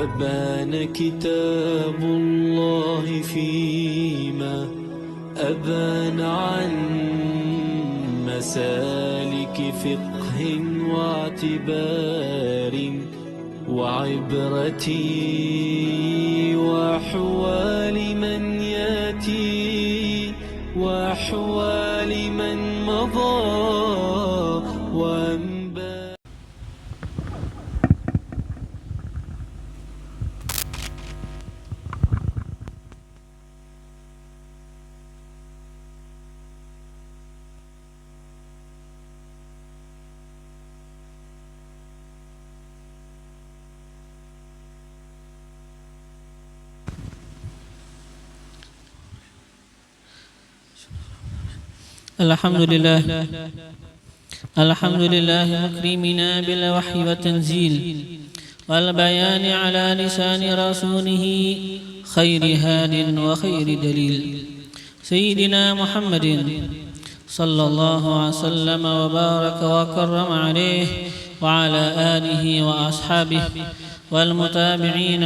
أبان كتاب الله فيما أبان عن مسالك فقه واعتبار وعبرة وأحوال من يأتي وأحوال من مضى وأنباء. الحمد لله مكرمنا بالوحي والتنزيل والبيان على لسان رسوله خير هاد وخير دليل سيدنا محمد صلى الله وسلم وبارك وكرم عليه وعلى آله وأصحابه والمتابعين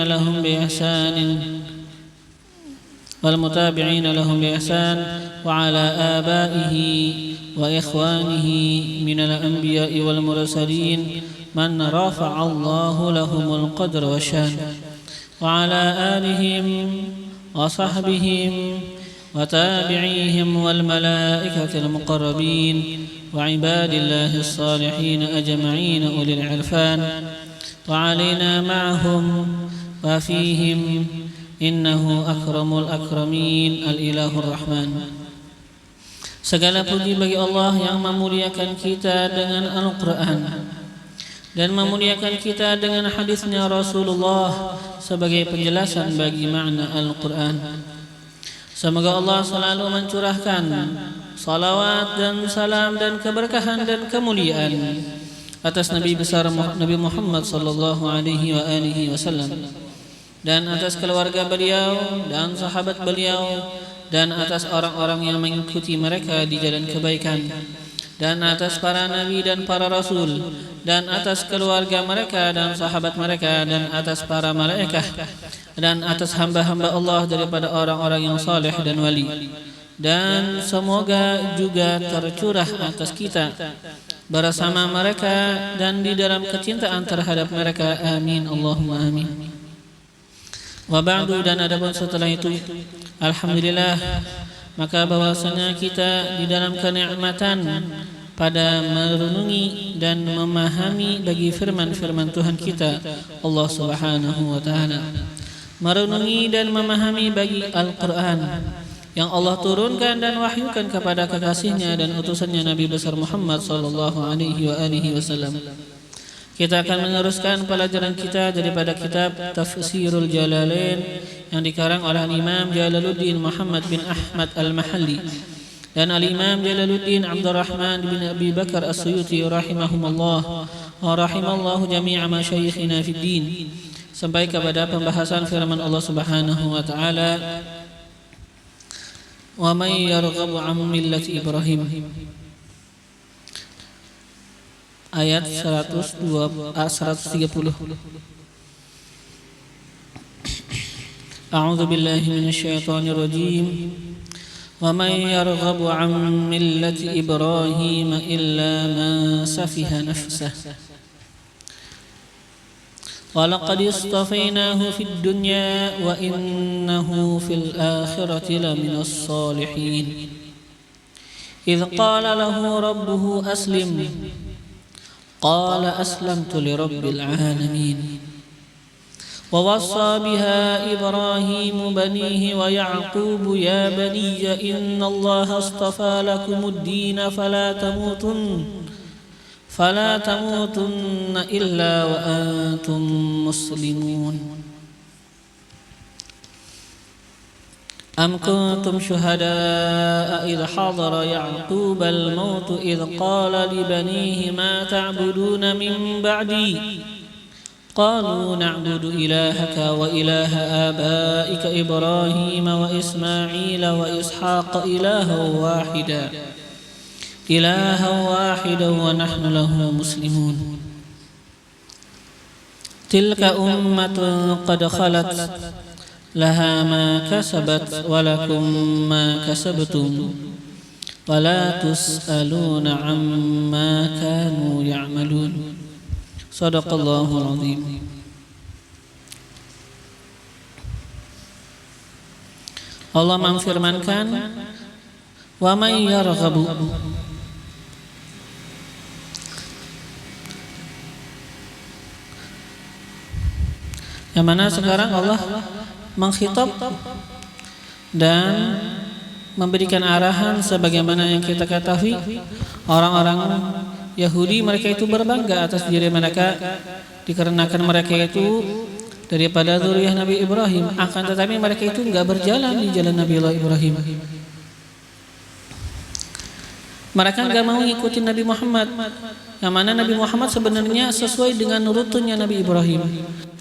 لهم بإحسان وعلى آبائه وإخوانه من الأنبياء والمرسلين من رفع الله لهم القدر والشان وعلى آلهم وصحبهم وتابعيهم والملائكة المقربين وعباد الله الصالحين أجمعين أولي العرفان وعلينا معهم وفيهم إنه أكرم الأكرمين الإله الرحمن. Segala puji bagi Allah yang memuliakan kita dengan Al-Quran dan memuliakan kita dengan hadisnya Rasulullah sebagai penjelasan bagi makna Al-Quran. Semoga Allah selalu mencurahkan salawat dan salam dan keberkahan dan kemuliaan atas Nabi besar Nabi Muhammad sallallahu alaihi wasallam dan atas keluarga beliau dan sahabat beliau dan atas orang-orang yang mengikuti mereka di jalan kebaikan dan atas para nabi dan para rasul dan atas keluarga mereka dan sahabat mereka dan atas para malaikat dan atas hamba-hamba Allah daripada orang-orang yang saleh dan wali, dan semoga juga tercurah atas kita bersama mereka dan di dalam kecintaan terhadap mereka. Amin Allahumma amin. Wa ba'du, dan adapun setelah itu, alhamdulillah, maka bahwasanya kita di dalam kenikmatan pada merenungi dan memahami bagi firman-firman Tuhan kita Allah Subhanahu wa taala, merenungi dan memahami bagi Al-Qur'an yang Allah turunkan dan wahyukan kepada kekasihnya dan utusannya Nabi besar Muhammad sallallahu alaihi wasallam. Kita akan meneruskan pelajaran kita daripada kitab Tafsirul Jalalain yang dikarang oleh Imam Jalaluddin Muhammad bin Ahmad Al-Mahalli dan Al-Imam Jalaluddin Abdurrahman bin Abi Bakar As-Suyuti rahimahumullah wa rahimallahu jami'a masyayikhina fid din, sampai kepada pembahasan firman Allah Subhanahu wa taala, wa may yarghabu 'an millati Ibrahim, ayat 130. A'udzu billahi minasyaitonir rajim. Wa may yarghabu 'an millati Ibrahim illa man safiha nafsahu. Wa laqad istafaynahu fid dunya wa innahu fil akhirati laminas salihin. Idh qala lahu rabbuhu aslim قال أسلمت لرب العالمين. ووصى بها إبراهيم بنيه ويعقوب يا بني إن الله اصطفى لكم الدين فلا تموتن إلا وأنتم مسلمون. أم كنتم شهداء إذ حضر يعقوب الموت إذ قال لبنيه ما تعبدون من بعدي قالوا نعبد إلهك وإله آبائك إبراهيم وإسماعيل وإسحاق إلها واحدا ونحن له مسلمون. Tilka ummatun qad khalat laha ma kasabat wa lakum ma kasabtum wa la tus'aluna amma kanu ya'malun. Shadaqallahul azim. Allah memfirmankan, wa may yarghabu, yang mana sekarang Allah mengkhitab dan memberikan arahan sebagaimana yang kita ketahui. Orang-orang Yahudi mereka itu berbangga atas diri mereka dikarenakan mereka itu daripada zuriyah Nabi Ibrahim, akan tetapi mereka itu enggak berjalan di jalan Nabi Allah Ibrahim. Mereka enggak mau ngikutin Nabi Muhammad, yang mana Nabi Muhammad sebenarnya sesuai dengan rutunnya Nabi Ibrahim,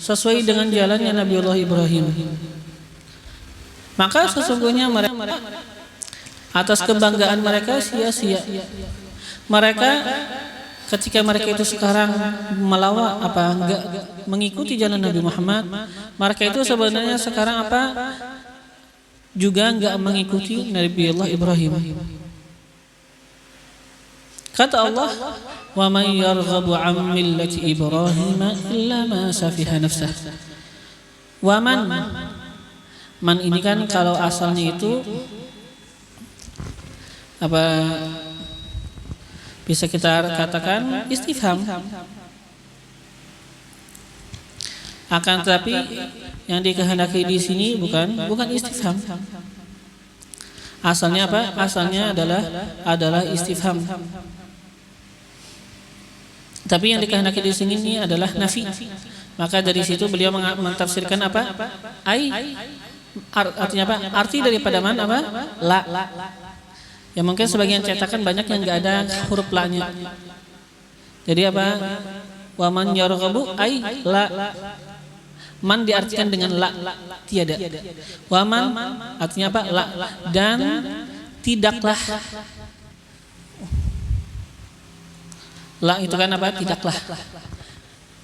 sesuai dengan jalannya Nabi Allah Ibrahim. Maka sesungguhnya mereka atas kebanggaan mereka sia-sia. Mereka ketika mereka itu sekarang melawak enggak mengikuti jalan Nabi Muhammad, mereka itu sebenarnya sekarang juga enggak mengikuti Nabi Allah Ibrahim. Kata Allah, wa may yarghabu 'an millati Ibrahim illa ma safiha nafsah. Wa man ini kan kalau asalnya itu bisa kita katakan istifham. Akan tetapi yang dikehendaki di sini bukan istifham. Asalnya apa? Asalnya adalah istifham. Tapi yang dikehendaki di sini ini adalah nafi. Maka dari situ beliau mentafsirkan apa? Artinya apa? Arti daripada man apa? La. Ya mungkin sebagian cetakan banyak yang enggak ada huruf la-nya. Jadi apa? Wa man yarghabu la. Man diartikan dengan la, tiada. Wa man artinya apa? La. Dan tidaklah. La itu kan apa? Tidaklah.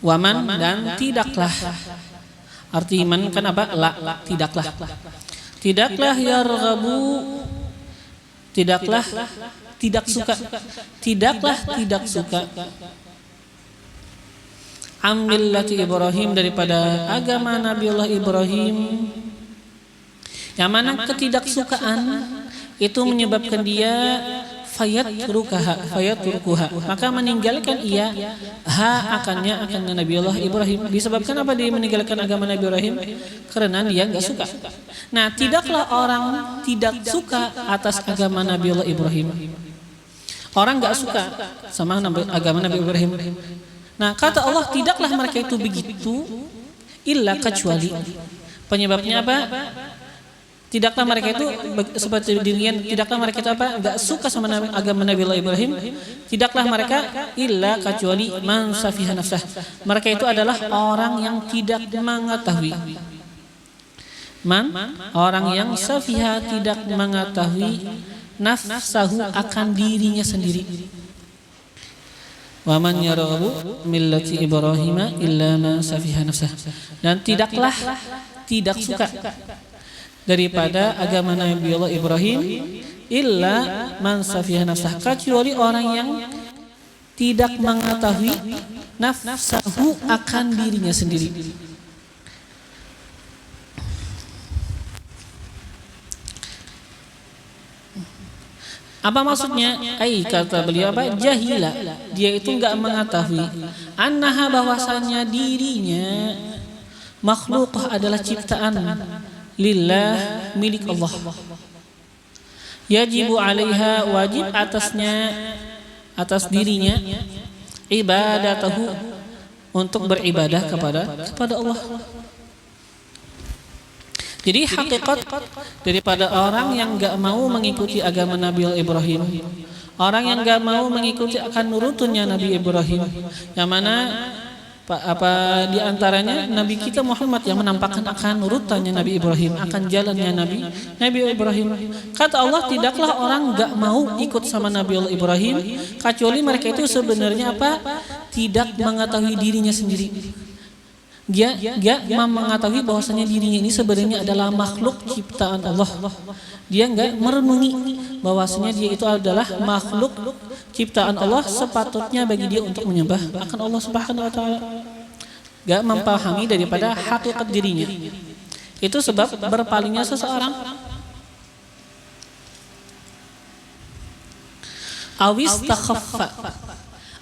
Wa man dan tidaklah. Arti man kan apa? La, tidaklah. Tidaklah yarghabu, tidaklah tidak suka, tidaklah tidak suka. Millati Ibrahim, daripada agama Nabi Allah Ibrahim, yang mana ketidaksukaan itu menyebabkan dia fayatrukuha, maka meninggalkan ia akannya Nabi Allah Ibrahim. Disebabkan apa dia meninggalkan agama Nabi Ibrahim? Karena dia enggak suka. Nah, tidaklah orang tidak suka atas agama Nabi Allah Ibrahim. Orang enggak suka sama agama Nabi Ibrahim. Nah, kata Allah, tidaklah mereka itu begitu illa kecuali. Penyebabnya apa? Tidaklah mereka itu seperti dirian, tidaklah mereka itu apa? Enggak suka sama agama Nabi Allah Ibrahim. Tidaklah mereka illa kecuali man safiha nafsah. Mereka itu adalah orang yang tidak mengetahui. Orang yang safiha, tidak mengetahui nafsahu, akan dirinya sendiri. Wa man yarghabu millati Ibrahim illa man safiha nafsah. Dan tidaklah tidak suka daripada agama Nabi Allah Ibrahim illa man safiha nafsah, kecuali orang yang tidak mengetahui nafsahu, akan dirinya sendiri. Apa maksudnya? Kata beliau apa? Jahila, dia itu enggak mengetahui annaha, bahwasanya dirinya makhlukah, adalah ciptaan lillah, milik Allah. Yajibu alaiha, wajib atasnya, atas dirinya, ibadatahu, untuk beribadah kepada Allah. Jadi hakikat daripada orang yang enggak mau mengikuti agama Nabi Ibrahim, orang yang enggak mau mengikuti akan nurutunnya Nabi Ibrahim, yang mana di antaranya Nabi kita Muhammad yang menampakkan akan nurutannya Nabi Ibrahim, akan jalannya Nabi Ibrahim. Kata Allah, tidaklah orang enggak mau ikut sama Nabi Allah Ibrahim, kecuali mereka itu sebenarnya apa? Tidak mengetahui dirinya sendiri. Dia mengetahui bahwasanya dirinya ini sebenarnya adalah makhluk ciptaan Allah. Dia enggak merenungi bahwasanya dia itu adalah makhluk ciptaan Allah, sepatutnya bagi dia untuk menyembah akan Allah Subhanahu wa taala. Enggak memahami daripada hakikat dirinya. Itu sebab berpalingnya seseorang. Awis takhaffa,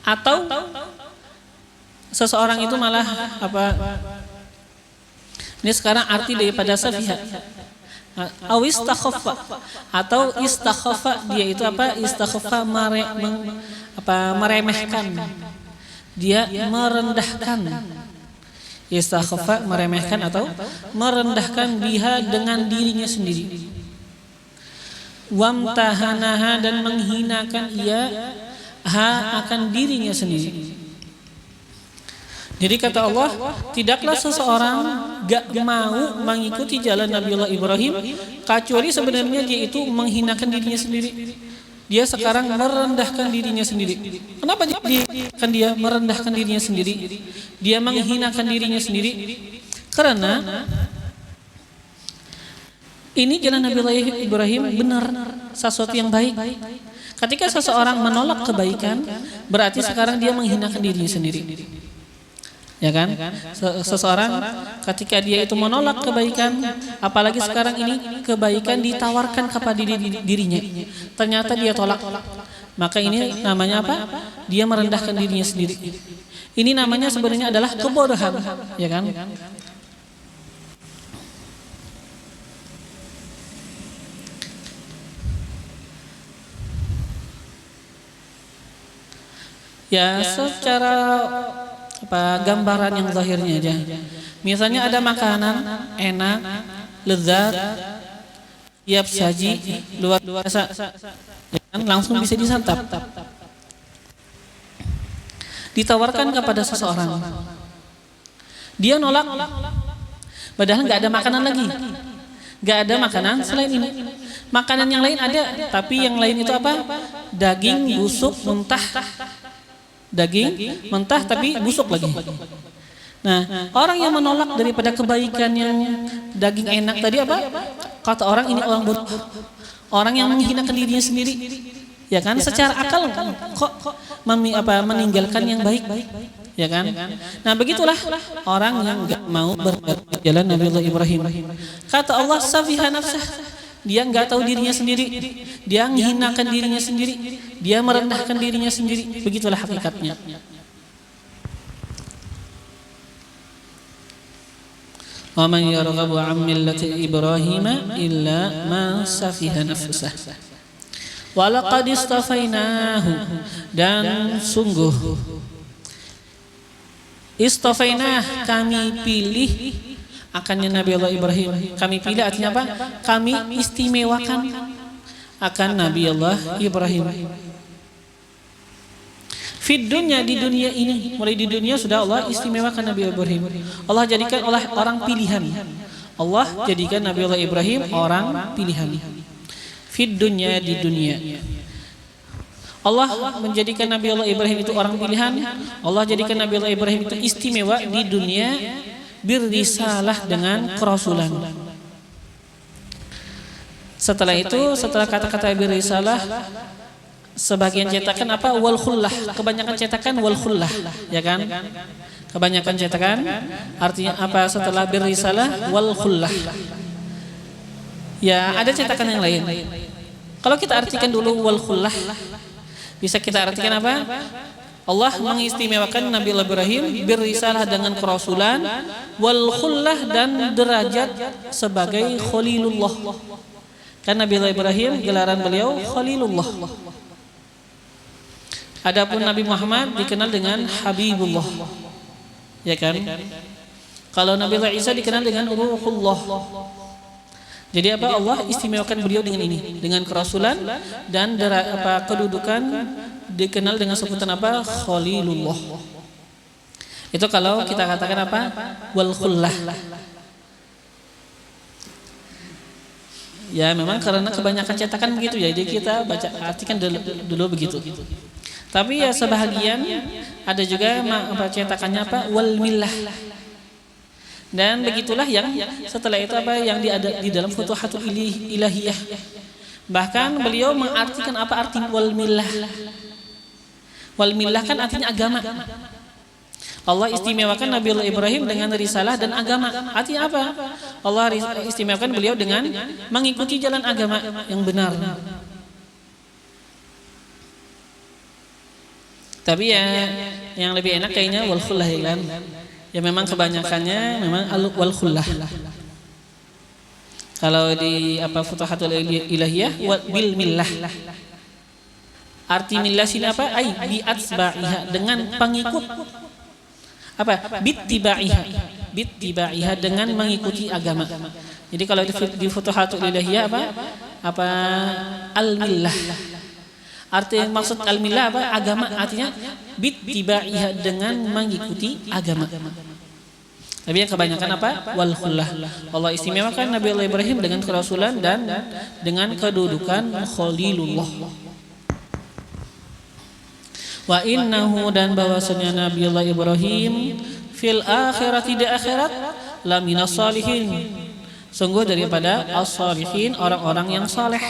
atau seseorang itu malah ini sekarang arti daripada safiha. Awis takhaffa, atau istakhaffa, dia itu istakhaffa meremehkan, dia merendahkan. Istakhaffa meremehkan atau merendahkan biha dengan dirinya sendiri. Wamtahanaha, dan menghinakan akan dirinya sendiri. Jadi kata Allah, tidaklah seseorang gak mau mengikuti jalan Nabiullah Ibrahim kecuali sebenarnya dia itu menghinakan dirinya sendiri. Dia sekarang merendahkan dirinya sendiri. Kenapa dia merendahkan dirinya sendiri? Dia menghinakan dirinya sendiri karena ini jalan Nabiullah Ibrahim benar, sesuatu yang baik. Ketika seseorang menolak kebaikan, berarti sekarang dia menghinakan dirinya sendiri. Ya kan? Seseorang ketika dia itu menolak kebaikan, apalagi sekarang ini kebaikan ditawarkan kepada dirinya, ternyata dia tolak. Maka ini namanya apa? Dia merendahkan dirinya sendiri. Ini namanya sebenarnya adalah kebodohan, ya kan? Ya, secara gambaran yang zahirnya aja. Misalnya ada makanan enak, lezat, siap saji, luar biasa, langsung bisa disantap. Ditawarkan kepada seseorang, dia nolak, padahal nggak ada makanan lagi, nggak ada makanan selain ini. Makanan yang lain ada, tapi yang lain itu apa? Daging busuk mentah. Daging mentah tapi busuk lagi. Nah, orang yang menolak daripada kebaikan yang daging enak tadi apa? Kata orang ini orang bodoh. Orang yang menghinakan dirinya sendiri. Ya kan? Secara akal kok meninggalkan yang baik. Ya kan? Nah, begitulah orang yang enggak mau berjalan Nabiullah Ibrahim. Kata Allah, safiha nafsah. Dia enggak tahu dirinya sendiri. Dia menghinakan dirinya sendiri. Dia merendahkan dirinya sendiri. Begitulah hakikatnya. Wa man yarghabu 'an millati Ibrahim illa man safiha nafsah. Wa laqad istafainahu, dan sungguh istafainah, kami pilih akannya Nabiullah Ibrahim. Kami pilih artinya apa? Kami istimewakan akan Nabiullah Ibrahim. Fid dunya, di dunia ini, mulai di dunia sudah Allah istimewakan Nabi Ibrahim. Allah jadikan orang pilihan. Allah jadikan Nabiullah Ibrahim orang pilihan. Fid dunya, di dunia. Allah menjadikan Nabiullah Ibrahim itu orang pilihan. Allah jadikan Nabiullah Ibrahim itu istimewa di dunia, birisalah dengan kerasulan. Setelah itu, setelah kata-kata birisalah, sebagian cetakan apa? Wal khullah. Kebanyakan cetakan wal khullah, ya kan? Kebanyakan cetakan artinya apa setelah birisalah? Wal khullah. Ya, ada cetakan yang lain. Kalau kita artikan dulu wal khullah, bisa kita artikan apa? Allah mengistimewakan Nabi Ibrahim birisalah dengan kerasulan, wal khullah, dan derajat sebagai khalilullah. Kan Nabi Ibrahim gelaran beliau khalilullah. Adapun Nabi Muhammad dikenal dengan Habibullah. Ya kan? Kalau Nabi Isa dikenal dengan Ruhullah. Jadi apa? Allah istimewakan beliau dengan ini, dengan kerasulan dan kedudukan dikenal dengan sebutan apa? Khalilullah. Itu kalau kita katakan apa? Wal khullah. Ya memang karena kebanyakan cetakan begitu ya, jadi kita baca artikan dulu begitu. Tapi ya sebahagian ada juga cetakannya apa? Wal millah. Dan begitulah yang setelah itu apa yang di dalam Futuhatul Ilahiyah. Bahkan beliau mengartikan apa arti wal millah. Wal millah kan artinya agama. Allah istimewakan Nabiullah Ibrahim dengan risalah dan agama. Artinya apa? Allah istimewakan beliau dengan mengikuti jalan agama yang benar. Tapi ya yang lebih enak kayaknya wal khullah kan. Ya memang kebanyakannya memang wal khullah. Kalau di apa Futuhatul Ilahiyah bil millah. Arti millah sini apa? Ai bi atsba'iha, dengan pengikut. Apa? Bittibaiha dengan mengikuti agama. Jadi kalau di Futuhatul Ilahiyah apa al millah. Arti yang maksud al-millah apa? Agama, artinya bittibaiha dengan mengikuti agama. Tapi yang kebanyakan apa? Wal khullah. Allah istimewakan Nabi Allah Ibrahim dengan kerasulan dan dengan kedudukan Khalilullah. Wa innahu, dan bahwasanya Nabi Allah Ibrahim fil akhirati, di akhirat, laminas salihin, sungguh daripada as-salihin, orang-orang yang saleh.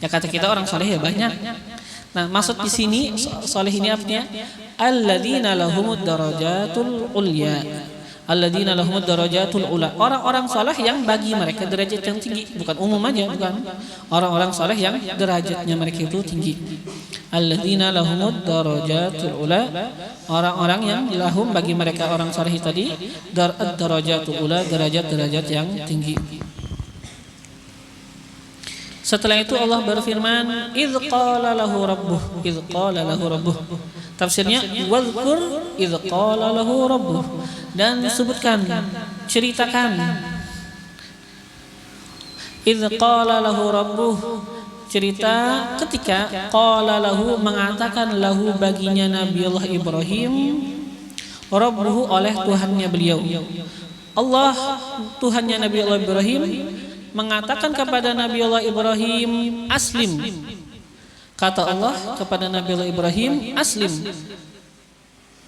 Ya kata kita orang saleh ya banyak. Nah, maksud di sini saleh ini artinya alladzina lahumud darajatul ulya. Alladzina lahumud darajatul ula. Orang-orang saleh yang bagi mereka derajat yang tinggi, bukan umum aja, bukan. Orang-orang saleh yang derajatnya mereka itu tinggi. Alladzina lahumud darajatul ula. Orang-orang yang lahum bagi mereka orang saleh tadi darajatul ula, derajat-derajat yang tinggi. Setelah itu Allah berfirman, idz qala lahu rabbuh, idz qala lahu rabbuh. Tafsirnya wadzkur idz qala lahu rabbuh, dan sebutkan, ceritakan. Idz qala lahu rabbuh, cerita ketika qala lahu, mengatakan lahu baginya Nabiullah Ibrahim, rabbuhu, oleh Tuhannya beliau. Allah Tuhannya Nabiullah Ibrahim mengatakan kepada Nabiullah Ibrahim, aslim. Kata Allah kepada Nabiullah Ibrahim, aslim.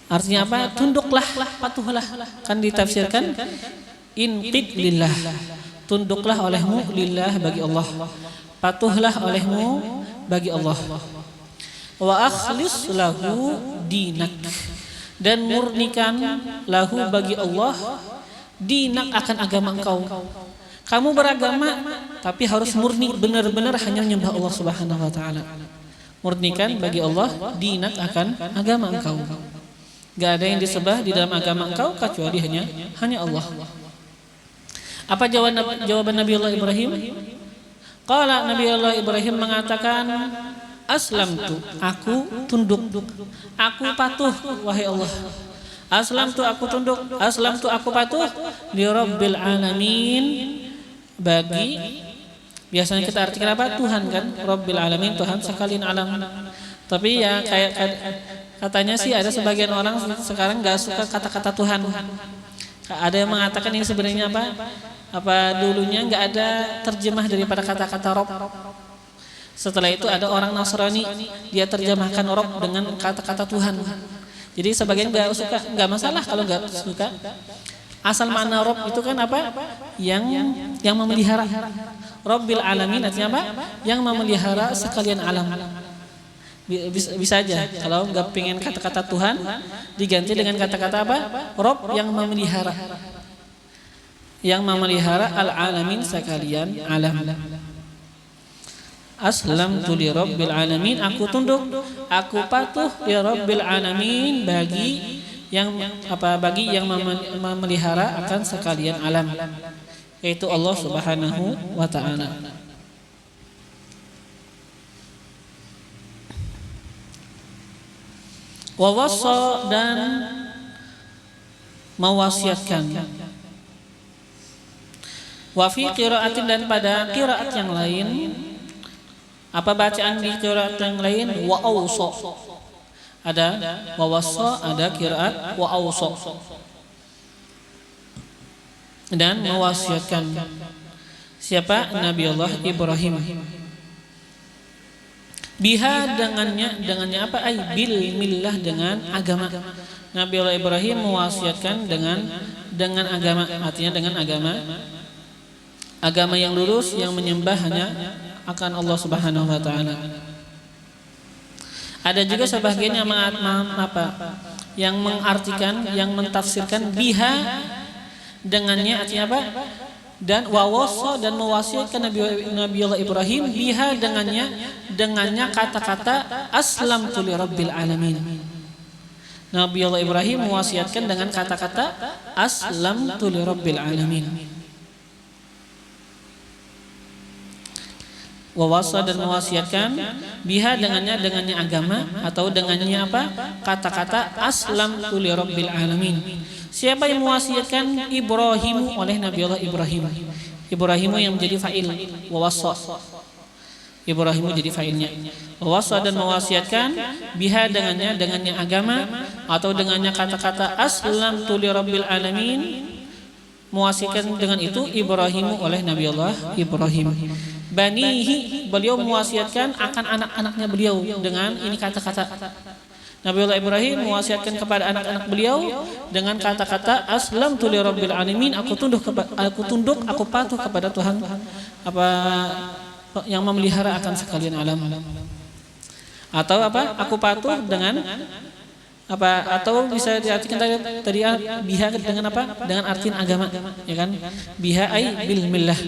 Artinya apa? Tunduklah, patuhlah. Kan ditafsirkan inqid lillah. Tunduklah olehmu lillah, bagi Allah. Patuhlah olehmu bagi Allah. Wa akhlis lahu dinak, dan murnikan lahu bagi Allah dinak, akan agama engkau. Kamu beragama tapi harus murni, benar-benar hanya menyembah Allah Subhanahu wa taala. Murnikan bagi Allah dinak, akan agama engkau. Gak ada yang disembah di dalam agama engkau kecuali hanya Allah. Apa jawaban Nabiullah Ibrahim? Qala, Nabiullah Ibrahim mengatakan, aslamtu, aku tunduk, aku patuh, wahai Allah. Aslamtu, aku tunduk, aslamtu, aku patuh, li rabbil alamin, bagi, biasanya kita artikan apa? Tuhan kan, Rabbil Alamin, Tuhan sekalian alam. Tapi ya kayak katanya sih ada sebagian orang sekarang gak suka kata-kata Tuhan. Ada yang mengatakan ini sebenarnya apa dulunya gak ada terjemah daripada kata-kata Rob. Setelah itu ada orang Nasrani, dia terjemahkan Rob dengan kata-kata Tuhan. Jadi sebagian gak suka, gak masalah kalau gak suka. Asal makna Rob itu kan apa? Yang memelihara. Rabbil Alamin artinya apa? Yang memelihara sekalian alam. Bisa aja kalau nggak pengen kata-kata Tuhan diganti dengan kata-kata apa? Rob, yang memelihara. Yang memelihara al-alamin, sekalian alam. Aslamtu li rabbil alamin, aku tunduk, aku patuh li rabbil alamin, bagi yang memelihara akan sekalian alam, yaitu Allah Subhanahu wa taala. Wa wassa, dan mewasiatkan. Wa fi qiraatin, dan pada qiraat yang lain, apa bacaan di qiraat yang lain? Wa awsa. Ada wa wassa, ada qiraat wa awsa. Dan mewasiatkan. Siapa? Nabiullah Ibrahim. Biha, dengannya apa? Ay bil millah, dengan agama. Nabiullah Ibrahim mewasiatkan dengan agama, artinya dengan agama yang lurus yang menyembah hanya akan Allah Subhanahu wa taala. Ada juga sebagian yang mengartikan, yang mentafsirkan biha dengannya, artinya apa? Dan wawasa dan mewasiatkan Nabiullah Ibrahim biha dengannya kata-kata aslamtu lirabbil alamin. Nabiullah Ibrahim mewasiatkan dengan kata-kata aslamtu lirabbil alamin. Wawasa dan mewasiatkan biha dengannya agama, atau dengannya apa? Kata-kata aslamtu lirabbil alamin. Siapa yang mewasiatkan? Ibrahim, oleh Nabiullah Ibrahim. Ibrahim yang menjadi fa'il, wawasa. Ibrahim jadi fa'ilnya. Wawasa dan mewasiatkan biha dengannya agama, atau dengannya kata-kata aslamtu lirabbil alamin. Mewasiatkan dengan itu Ibrahim oleh Nabiullah Ibrahim. Banihi, beliau mewasiatkan akan anak-anaknya beliau dengan ini kata-kata. Nabiullah Ibrahim mewasiatkan kepada anak-anak beliau dengan kata-kata aslamtu lirabbil alamin, aku tunduk, aku patuh kepada Tuhan apa yang memelihara akan sekalian alam. Atau apa? Aku patuh dengan apa? Atau bisa diartikan tadi biha dengan apa? Dengan artian agama, ya kan? Biha ai bil millah.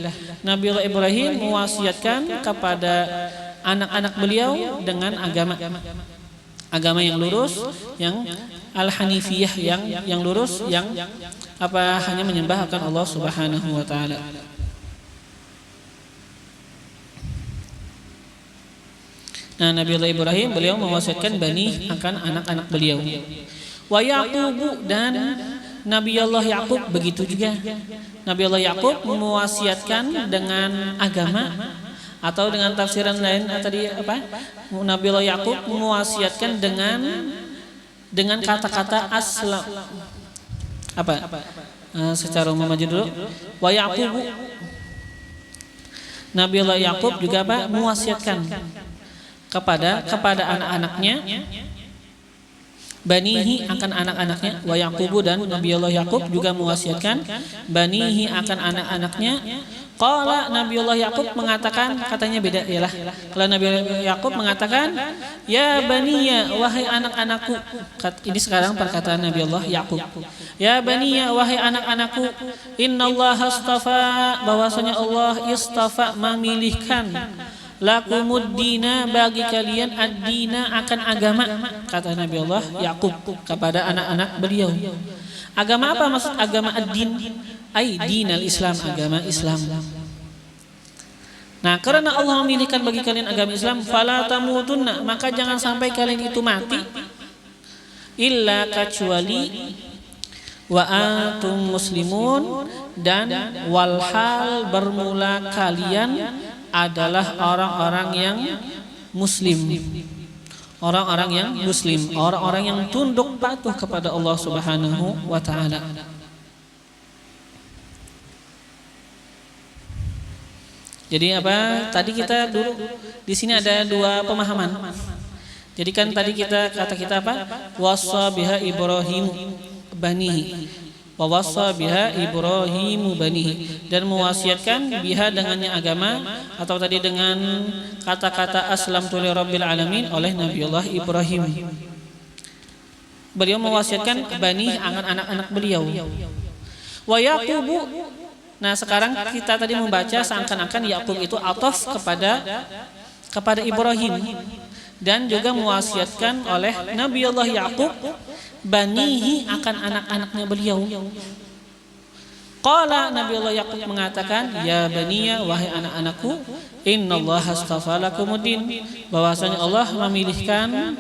Nabiullah Ibrahim mewasiatkan kepada anak-anak beliau dengan agama yang lurus, yang al-hanifiyah, yang lurus, yang apa? Hanya menyembah akan Allah Subhanahu wa taala. Nah, Nabiullah Ibrahim beliau mewasiatkan bani akan anak-anak beliau. Wa Yaqub, dan Nabiullah Yaqub begitu juga. Nabiullah Yaqub mewasiatkan dengan agama, atau dengan tafsiran lain tadi apa? Nabiullah Yaqub mewasiatkan dengan kata-kata aslam. Apa? Secara umum aja dulu. Wa Yaqub, Nabiullah Yaqub juga apa? Mewasiatkan kepada anak-anaknya, banihi akan anak-anaknya. Wa Yaqubu, dan Nabiullah Yaqub juga mewasiatkan banihi akan anak-anaknya. Qala, Nabiullah Yaqub mengatakan, katanya beda ialah. Kalau Nabiullah Yaqub mengatakan, ya baniya, wahai anak-anakku. Ini sekarang perkataan Nabiullah Yaqub. Ya baniya, wahai anak-anakku, innallaha astafa, bahwasanya Allah istafa, memilihkan, lakumuddina, bagi kalian, ad-dina akan agama, kata Nabiullah Yaqub kepada anak-anak beliau. Agama apa maksud agama ad-din? Ai dinal Islam, agama Islam. Nah, karena Allah memilihkan bagi kalian agama Islam, fala tamutunna, maka jangan sampai kalian itu mati illa, kecuali wa antum muslimun, dan walhal bermula kalian adalah orang-orang yang muslim. Orang-orang yang muslim, orang-orang yang tunduk patuh kepada Allah Subhanahu wa taala. Jadi apa? Tadi kita dulu di sini ada dua pemahaman. Jadi kan tadi kata kita apa? Wassa biha Ibrahim banihi. Wawassa biha Ibrahimu banihi, dan mewasiatkan biha dengannya agama, atau tadi dengan kata-kata aslamtu lirabbil alamin oleh Nabiullah Ibrahim. Beliau mewasiatkan bani akan anak-anak beliau. Wa Yaqubu, nah sekarang kita tadi membaca seakan-akan Yaqub itu ataf kepada Ibrahim, dan juga mewasiatkan oleh Nabiullah Yaqub banihi akan anak-anaknya beliau. Qala, Nabiullah Yaqub mengatakan, ya baniya, wahai anak-anakku, innallaha astafa lakumuddin, bahwasanya Allah memilihkan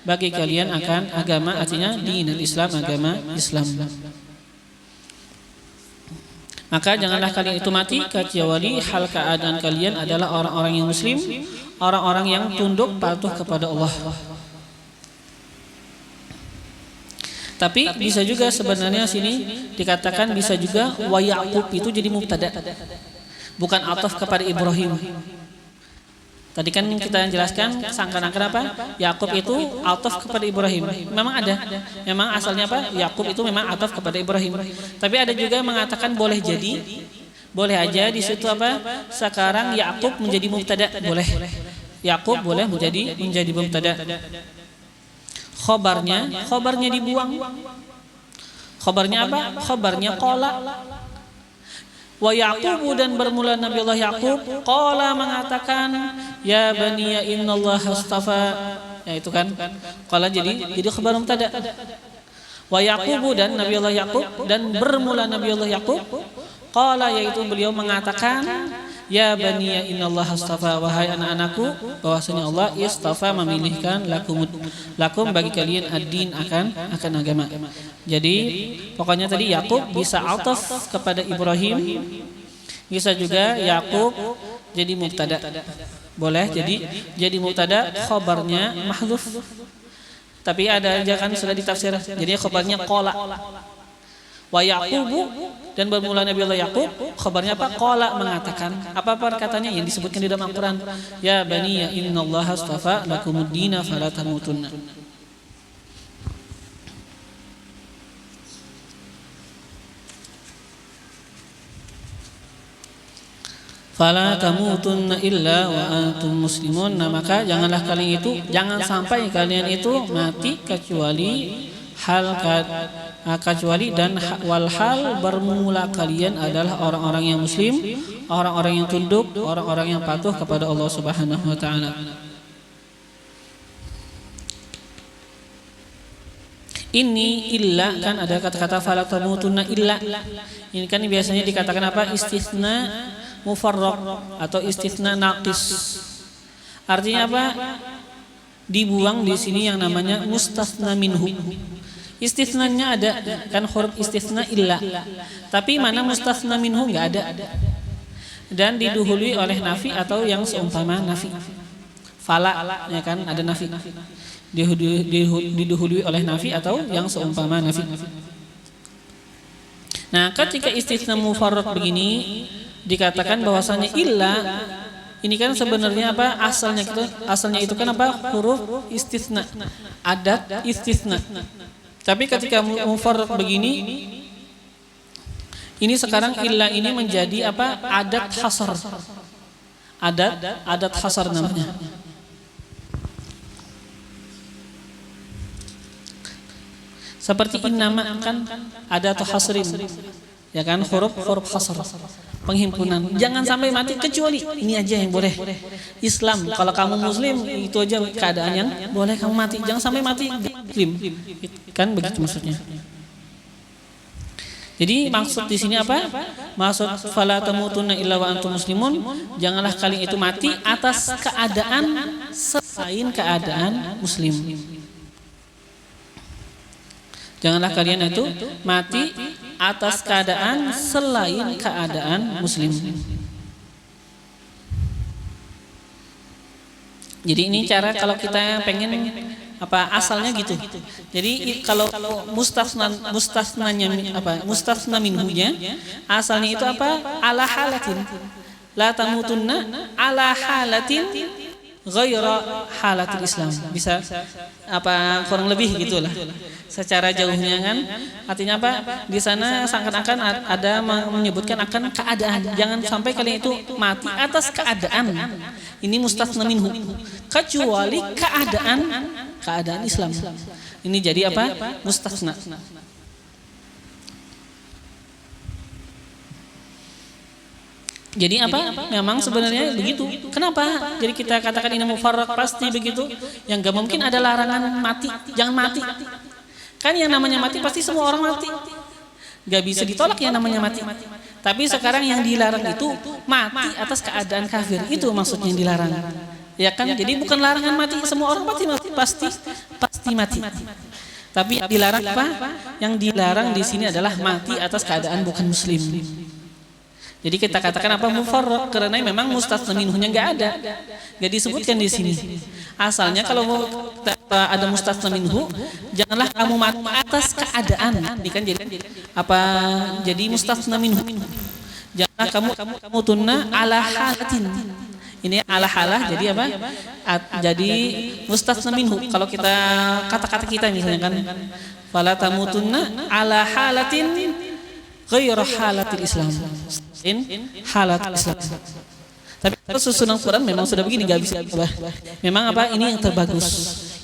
bagi kalian akan agama, artinya dinul Islam, agama Islam. Maka janganlah kalian itu mati kecuali hal keadaan kalian adalah orang-orang yang muslim, orang-orang yang tunduk patuh kepada Allah. Tapi bisa juga sebenarnya sini dikatakan bisa juga wa Yaqub itu jadi mubtada, bukan ataf kepada Ibrahim. Tadi kan kita jelaskan seakan-akan apa? Yakub itu ataf kepada Ibrahim. Memang ada. Memang asalnya apa? Yakub itu memang ataf kepada Ibrahim. Tapi ada juga yang mengatakan boleh jadi, boleh aja di situ apa? Sekarang Yakub menjadi mubtada, boleh. Yakub boleh menjadi mubtada. Khobarnya dibuang. Khobarnya apa? Khobarnya qala. Wa Yaqub, dan bermula Nabi Allah Yaqub qala mengatakan ya baniya innallaha astafa, ya itu kan qala jadi khabar mubtada. Wa Yaqub, dan Nabi Allah Yaqub, dan bermula Nabi Allah Yaqub qala, yaitu beliau mengatakan ya baniya innallaha astafa, wahai anak-anakku, bahwasanya Allah istafa memilihkan lakum bagi kalian ad-din akan agama. Jadi pokoknya tadi Yakub bisa ataf kepada Ibrahim, bisa juga Yakub jadi mubtada. Boleh jadi mubtada, khabarnya mahdhuf. Tapi ada aja kan sudah ditafsir. Jadi khabarnya qala. Wa Yaqubu, dan bermula Nabi Allah Yakub, khabarnya apa? Qala, mengatakan. Apa perkataannya yang disebutkan di dalam Al-Qur'an? Ya bani ya innallaha astafa lakumuddina fala tamutunna. Fala tamutunna illa wa antum muslimun. Nah, maka jangan sampai kalian itu mati kecuali dan walhal bermula kalian adalah orang-orang yang muslim, orang-orang yang tunduk, orang-orang yang patuh kepada Allah Subhanahu wa taala. Ini illa, kan ada kata-kata fala tamutunna illa. Ini kan biasanya dikatakan apa? Istisna mufarraq atau istisna naqis. Artinya apa? Dibuang di sini yang namanya mustasna minhu. Istisnanya ada, kan huruf istisna illa. Tapi mana mustasna minhu enggak ada. Dan didahului oleh nafi atau yang seumpama nafi. Fala, ya kan, ada nafi. Didahului oleh nafi atau yang seumpama nafi. Nah, ketika istisna mufarraq begini dikatakan bahwasanya illa, ini kan sebenarnya apa asalnya itu kan apa? Huruf istisna, adat istisna. Tapi ketika mufarraq begini, ini sekarang illa ini menjadi apa? Adat hasar. Adat hasar namanya. Seperti innama kan adat hasrin. Ya kan, huruf hasar, penghimpunan. Jangan sampai mati kecuali ini aja yang boleh. Islam, kalau kamu muslim itu aja keadaan yang boleh kamu mati. Jangan sampai mati muslim. Kan begitu maksudnya. Jadi maksud di sini apa? Maksud fala tamutunna illa wa antum muslimun, janganlah kalian itu mati atas keadaan selain keadaan muslim. Janganlah kalian itu mati atas keadaan selain keadaan muslim. Jadi ini cara kalau kita pengen apa asalnya gitu. Jadi kalau mustasna minhunya asalnya itu apa? Ala halatin. La tamutunna ala halatin ghaira halatil Islam. Bisa apa kurang lebih gitulah. Secara jauhnya kan artinya apa? Di sana seakan-akan ada menyebutkan akan keadaan. Jangan sampai kalian itu mati atas keadaan. Ini mustasna minhu. Kecuali keadaan Islam. Ini jadi apa? Mustasna. Jadi apa? Memang sebenarnya begitu. Kenapa? Jadi kita katakan ini mufarraq pasti begitu. Yang gak mungkin ada larangan mati. Jangan mati. Kan yang namanya mati pasti semua orang mati. Gak bisa ditolak yang namanya mati. Tapi sekarang yang dilarang itu mati atas keadaan kafir. Itu maksudnya yang dilarang. Ya kan? Jadi bukan larangan mati. Semua orang mati pasti mati. Tapi yang dilarang apa? Yang dilarang di sini adalah mati atas keadaan bukan muslim. Jadi kita katakan apa mufarraq karena memang mustasna minhunya enggak ada. Enggak disebutkan di sini. Asalnya kalau mau ada mustasna minhu, janganlah kamu mati atas keadaan. Ini kan jadi apa? Jadi mustasna minhu. Janganlah kamu tunna ala halatin. Ini ala-halah jadi apa? Jadi mustasna minhu. Kalau kita kata-kata kita misalnya kan fala tamutunna ala halatin ghairu halatil Islam. Halat Islam. Tapi kalau susunan Quran memang sudah begini, nggak bisa ubah. Memang apa ini yang terbagus,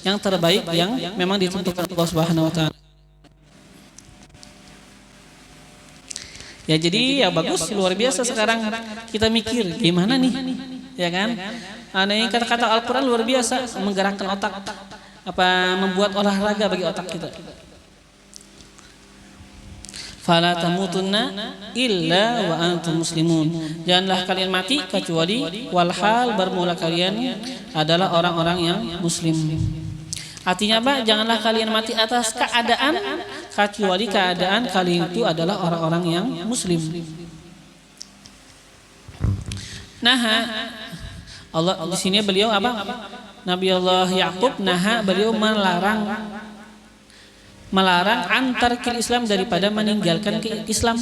yang terbaik, yang memang ditentukan Allah Subhanahu Wa Taala. Ya jadi ya bagus, luar biasa sekarang kita mikir gimana nih, ya kan? Ini kata-kata Al-Quran luar biasa, menggerakkan otak, apa membuat olahraga bagi otak kita. Fala tamutunna illa wa antum muslimun. Janganlah kalian mati kecuali walhal bermula kalian adalah orang-orang yang muslim. Artinya apa? Janganlah kalian mati atas keadaan kecuali keadaan kalian itu adalah orang-orang yang muslim. Nah, Allah di sini beliau apa? Nabi Allah Yakub beliau melarang antar kil Islam daripada meninggalkan Islam.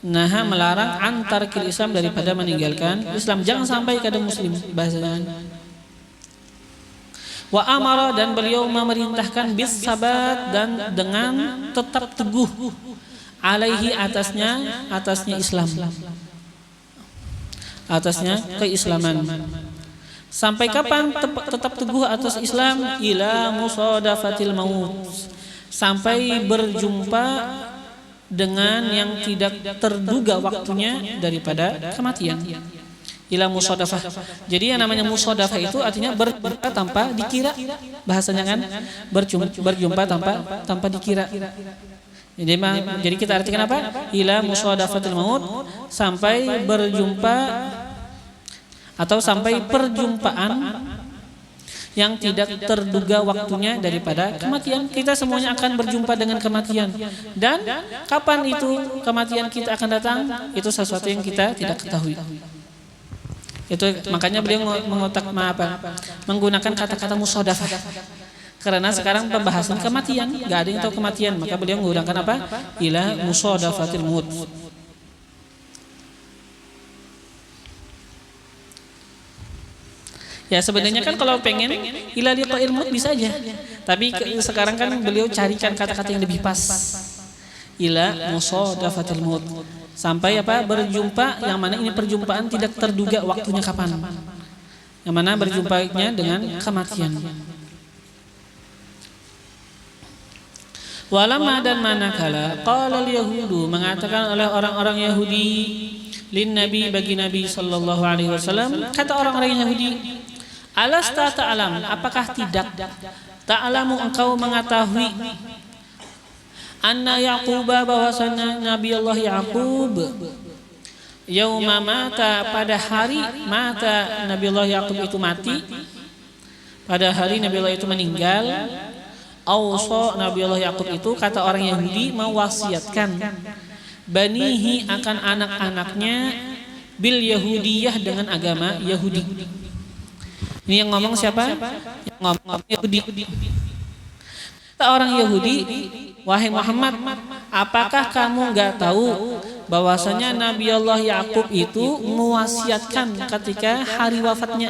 Melarang antar kil Islam daripada meninggalkan Islam. Jangan sampai kada muslim bahasanya. Wa amara dan beliau memerintahkan bis sabat dan dengan tetap teguh alaihi atasnya Islam. Atasnya keislaman. Sampai kapan tetap teguh atas Islam? Ila musadafatil maut. Sampai berjumpa dengan yang tidak terduga waktunya daripada kematian. Ila musodafah. Jadi yang namanya musodafah itu artinya berjumpa tanpa dikira. Bahasanya kan berjumpa tanpa dikira. Jadi kita artikan apa? Ila musodafatil maut, sampai berjumpa atau sampai perjumpaan yang tidak terduga waktunya daripada kematian. Kita semuanya akan berjumpa dengan kematian. Dan kapan itu kematian kita akan datang? Itu sesuatu yang kita tidak ketahui. Itu makanya beliau menggunakan kata-kata musodafah. Karena sekarang pembahasan kematian, nggak ada yang tahu kematian, maka beliau menggunakan apa? Ila musodafatil maut. Ya sebenarnya kan kalau pengen ila liqa'il maut bisa aja. Tapi sekarang kan beliau carikan kata-kata yang lebih pas. Ila musadafatil maut. Sampai apa? Berjumpa, yang mana ini perjumpaan tidak terduga waktunya kapan. Yang mana berjumpanya dengan kematian. Walamma dan manakala qala al-yahudu, mengatakan oleh orang-orang Yahudi lin nabi, bagi Nabi sallallahu alaihi wasallam, kata orang-orang Yahudi, alasta ta'lam, apakah tidak ta'lamu engkau mengetahui anna Yaquba, bahwasanya Nabi Allah Yaqub yauma mata, pada hari mata Nabi Allah Yaqub itu mati, pada hari Nabi Allah itu meninggal, awsa Nabi Allah Yaqub itu, kata orang Yahudi, mewasiatkan banihi akan anak-anaknya bil Yahudiyah, dengan agama Yahudi. Ini yang ngomong siapa? Yang ngomong Yahudi. Kata orang Yahudi, wahai Muhammad, apakah kamu enggak tahu bahwasanya Nabi Allah Yakub itu mewasiatkan ketika hari wafatnya?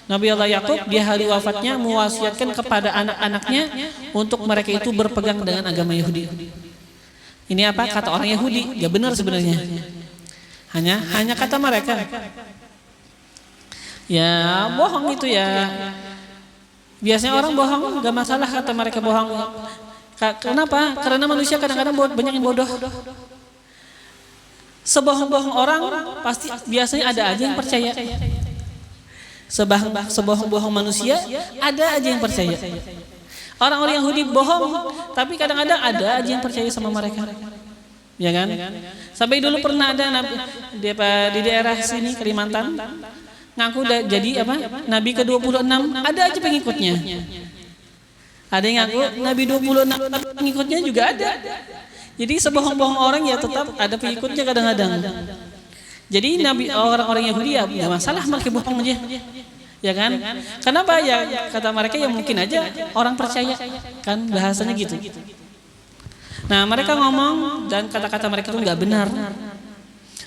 Nabi Allah Yakub di hari wafatnya mewasiatkan kepada anak-anaknya untuk mereka itu berpegang dengan agama Yahudi. Ini apa? Kata orang Yahudi. Ya benar sebenarnya. Hanya kata mereka. Ya bohong itu ya. Biasanya orang bohong gak masalah, kata mereka bohong. Kenapa? Karena manusia kadang-kadang banyak yang bodoh. Sebohong-bohong orang pasti biasanya ada aja yang percaya. Sebohong-bohong manusia ada aja yang percaya. Orang-orang Yahudi bohong, tapi kadang-kadang ada aja yang percaya sama mereka. Ya kan? Sampai dulu pernah ada di daerah sini Kalimantan, ngaku jadi apa? Nabi ke-26, ada aja pengikutnya. Ada yang ngaku Nabi 26, pengikutnya juga ada. Jadi sebohong-bohong orang ya tetap ada pengikutnya kadang-kadang. Jadi Nabi, orang-orang Yahudi ya enggak masalah mereka bohong aja. Ya kan? Kenapa ya? Kata mereka ya mungkin aja orang percaya. Kan bahasanya gitu. Nah, mereka ngomong dan kata-kata mereka itu enggak benar.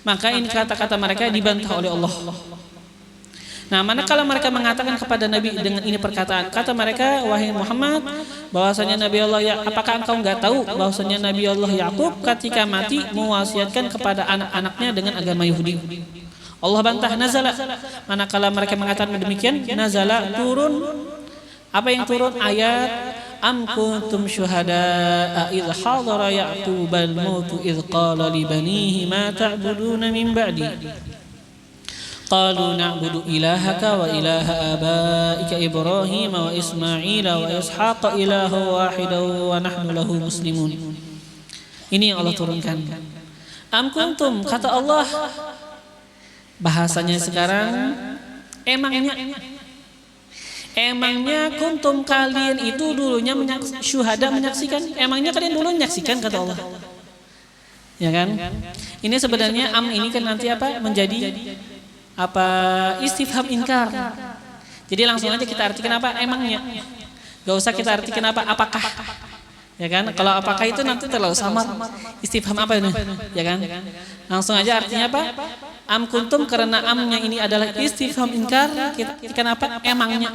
Maka ini kata-kata mereka dibantah oleh Allah. Nah, manakala mereka mengatakan kepada Nabi dengan ini perkataan, kata mereka, wahai Muhammad, bahwasanya Nabi Allah apakah engkau enggak tahu bahwasanya Nabi Allah Yakub ketika mati mewasiatkan kepada anak-anaknya dengan agama Yahudi. Allah bantah, nazala. Manakala mereka mengatakan demikian, nazala turun. Apa yang turun? Ayat am kuntum syuhada'a idh hadara ya'qubal mautu idh qala li banihi ma ta'buduna min ba'di qalu na'budu ilahaka wa ilaha abaika Ibrahim wa Ismail wa Ishaq ilaha wahidahu wa nahnu lahu muslimun. Ini yang Allah turunkan. Am kuntum, kata Allah, bahasanya sekarang, emangnya kuntum kalian itu dulunya syuhada menyaksikan? Emangnya kalian dulu menyaksikan, kata Allah. Ya kan? Ini sebenarnya am ini kan nanti apa? Menjadi apa? Istifham inkar. Jadi langsung aja kita artikan apa? Emangnya. Gak usah kita artikan apa? Apakah? Ya kan? Kalau apakah itu nanti terlalu samar. Istifham apa ini? Ya kan? Langsung aja artinya apa? Am kuntum, karena amnya ini adalah istifham inkar. Kenapa? Emangnya.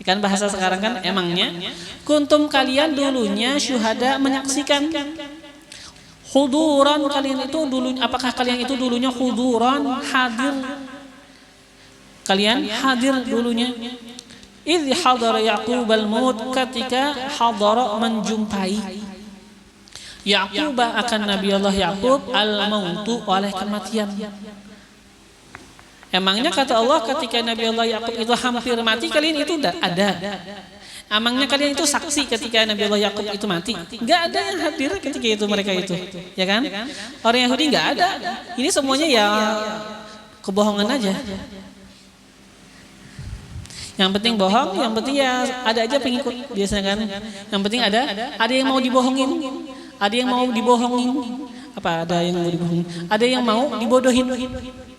Kan bahasa sekarang kan emangnya. Kuntum kalian dulunya syuhada menyaksikan. Huduran kalian itu dulunya, apakah kalian itu dulunya huduran, hadir? Kalian hadir dulunya. Idh hadara Yaqubal maut, ketika hadara menjumpai Yaqub akan Nabi Allah Yaqub al-mautu, oleh kematian. Emangnya kata Allah ketika Nabi Allah Yaqub itu hampir mati, kalian itu ada? Emangnya kalian itu saksi ketika Nabi Allah Yaqub itu mati? Enggak ada yang hadir ketika itu mereka itu, ya kan? Orang Yahudi enggak ada. Ini semuanya ya kebohongan aja. Yang penting bohong, yang penting ya ada aja pengikut biasanya kan. Yang penting ada yang mau dibohongin. Ada yang mau dibohongin. Apa ada yang mau dibohongin? Ada yang mau dibodohin.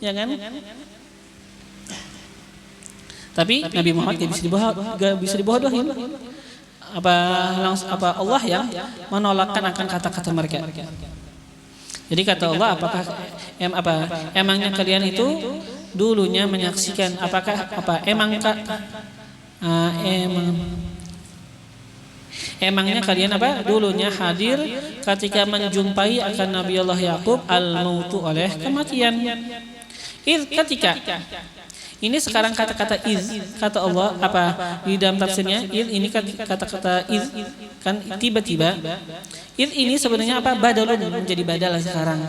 Ya kan? Tapi Nabi Muhammad gak bisa dibodohin. Apa Allah yang menolakkan akan kata-kata mereka. Jadi kata Allah, emangnya kalian itu dulunya menyaksikan, emangnya kalian dulunya hadir ketika menjumpai akan Nabi Allah Yaqub al-mautu, oleh kematian. Ketika ini sekarang kata-kata kata Allah di dalam tafsirnya ini kata-kata kan tiba-tiba ini sebenarnya badalun, menjadi badal sekarang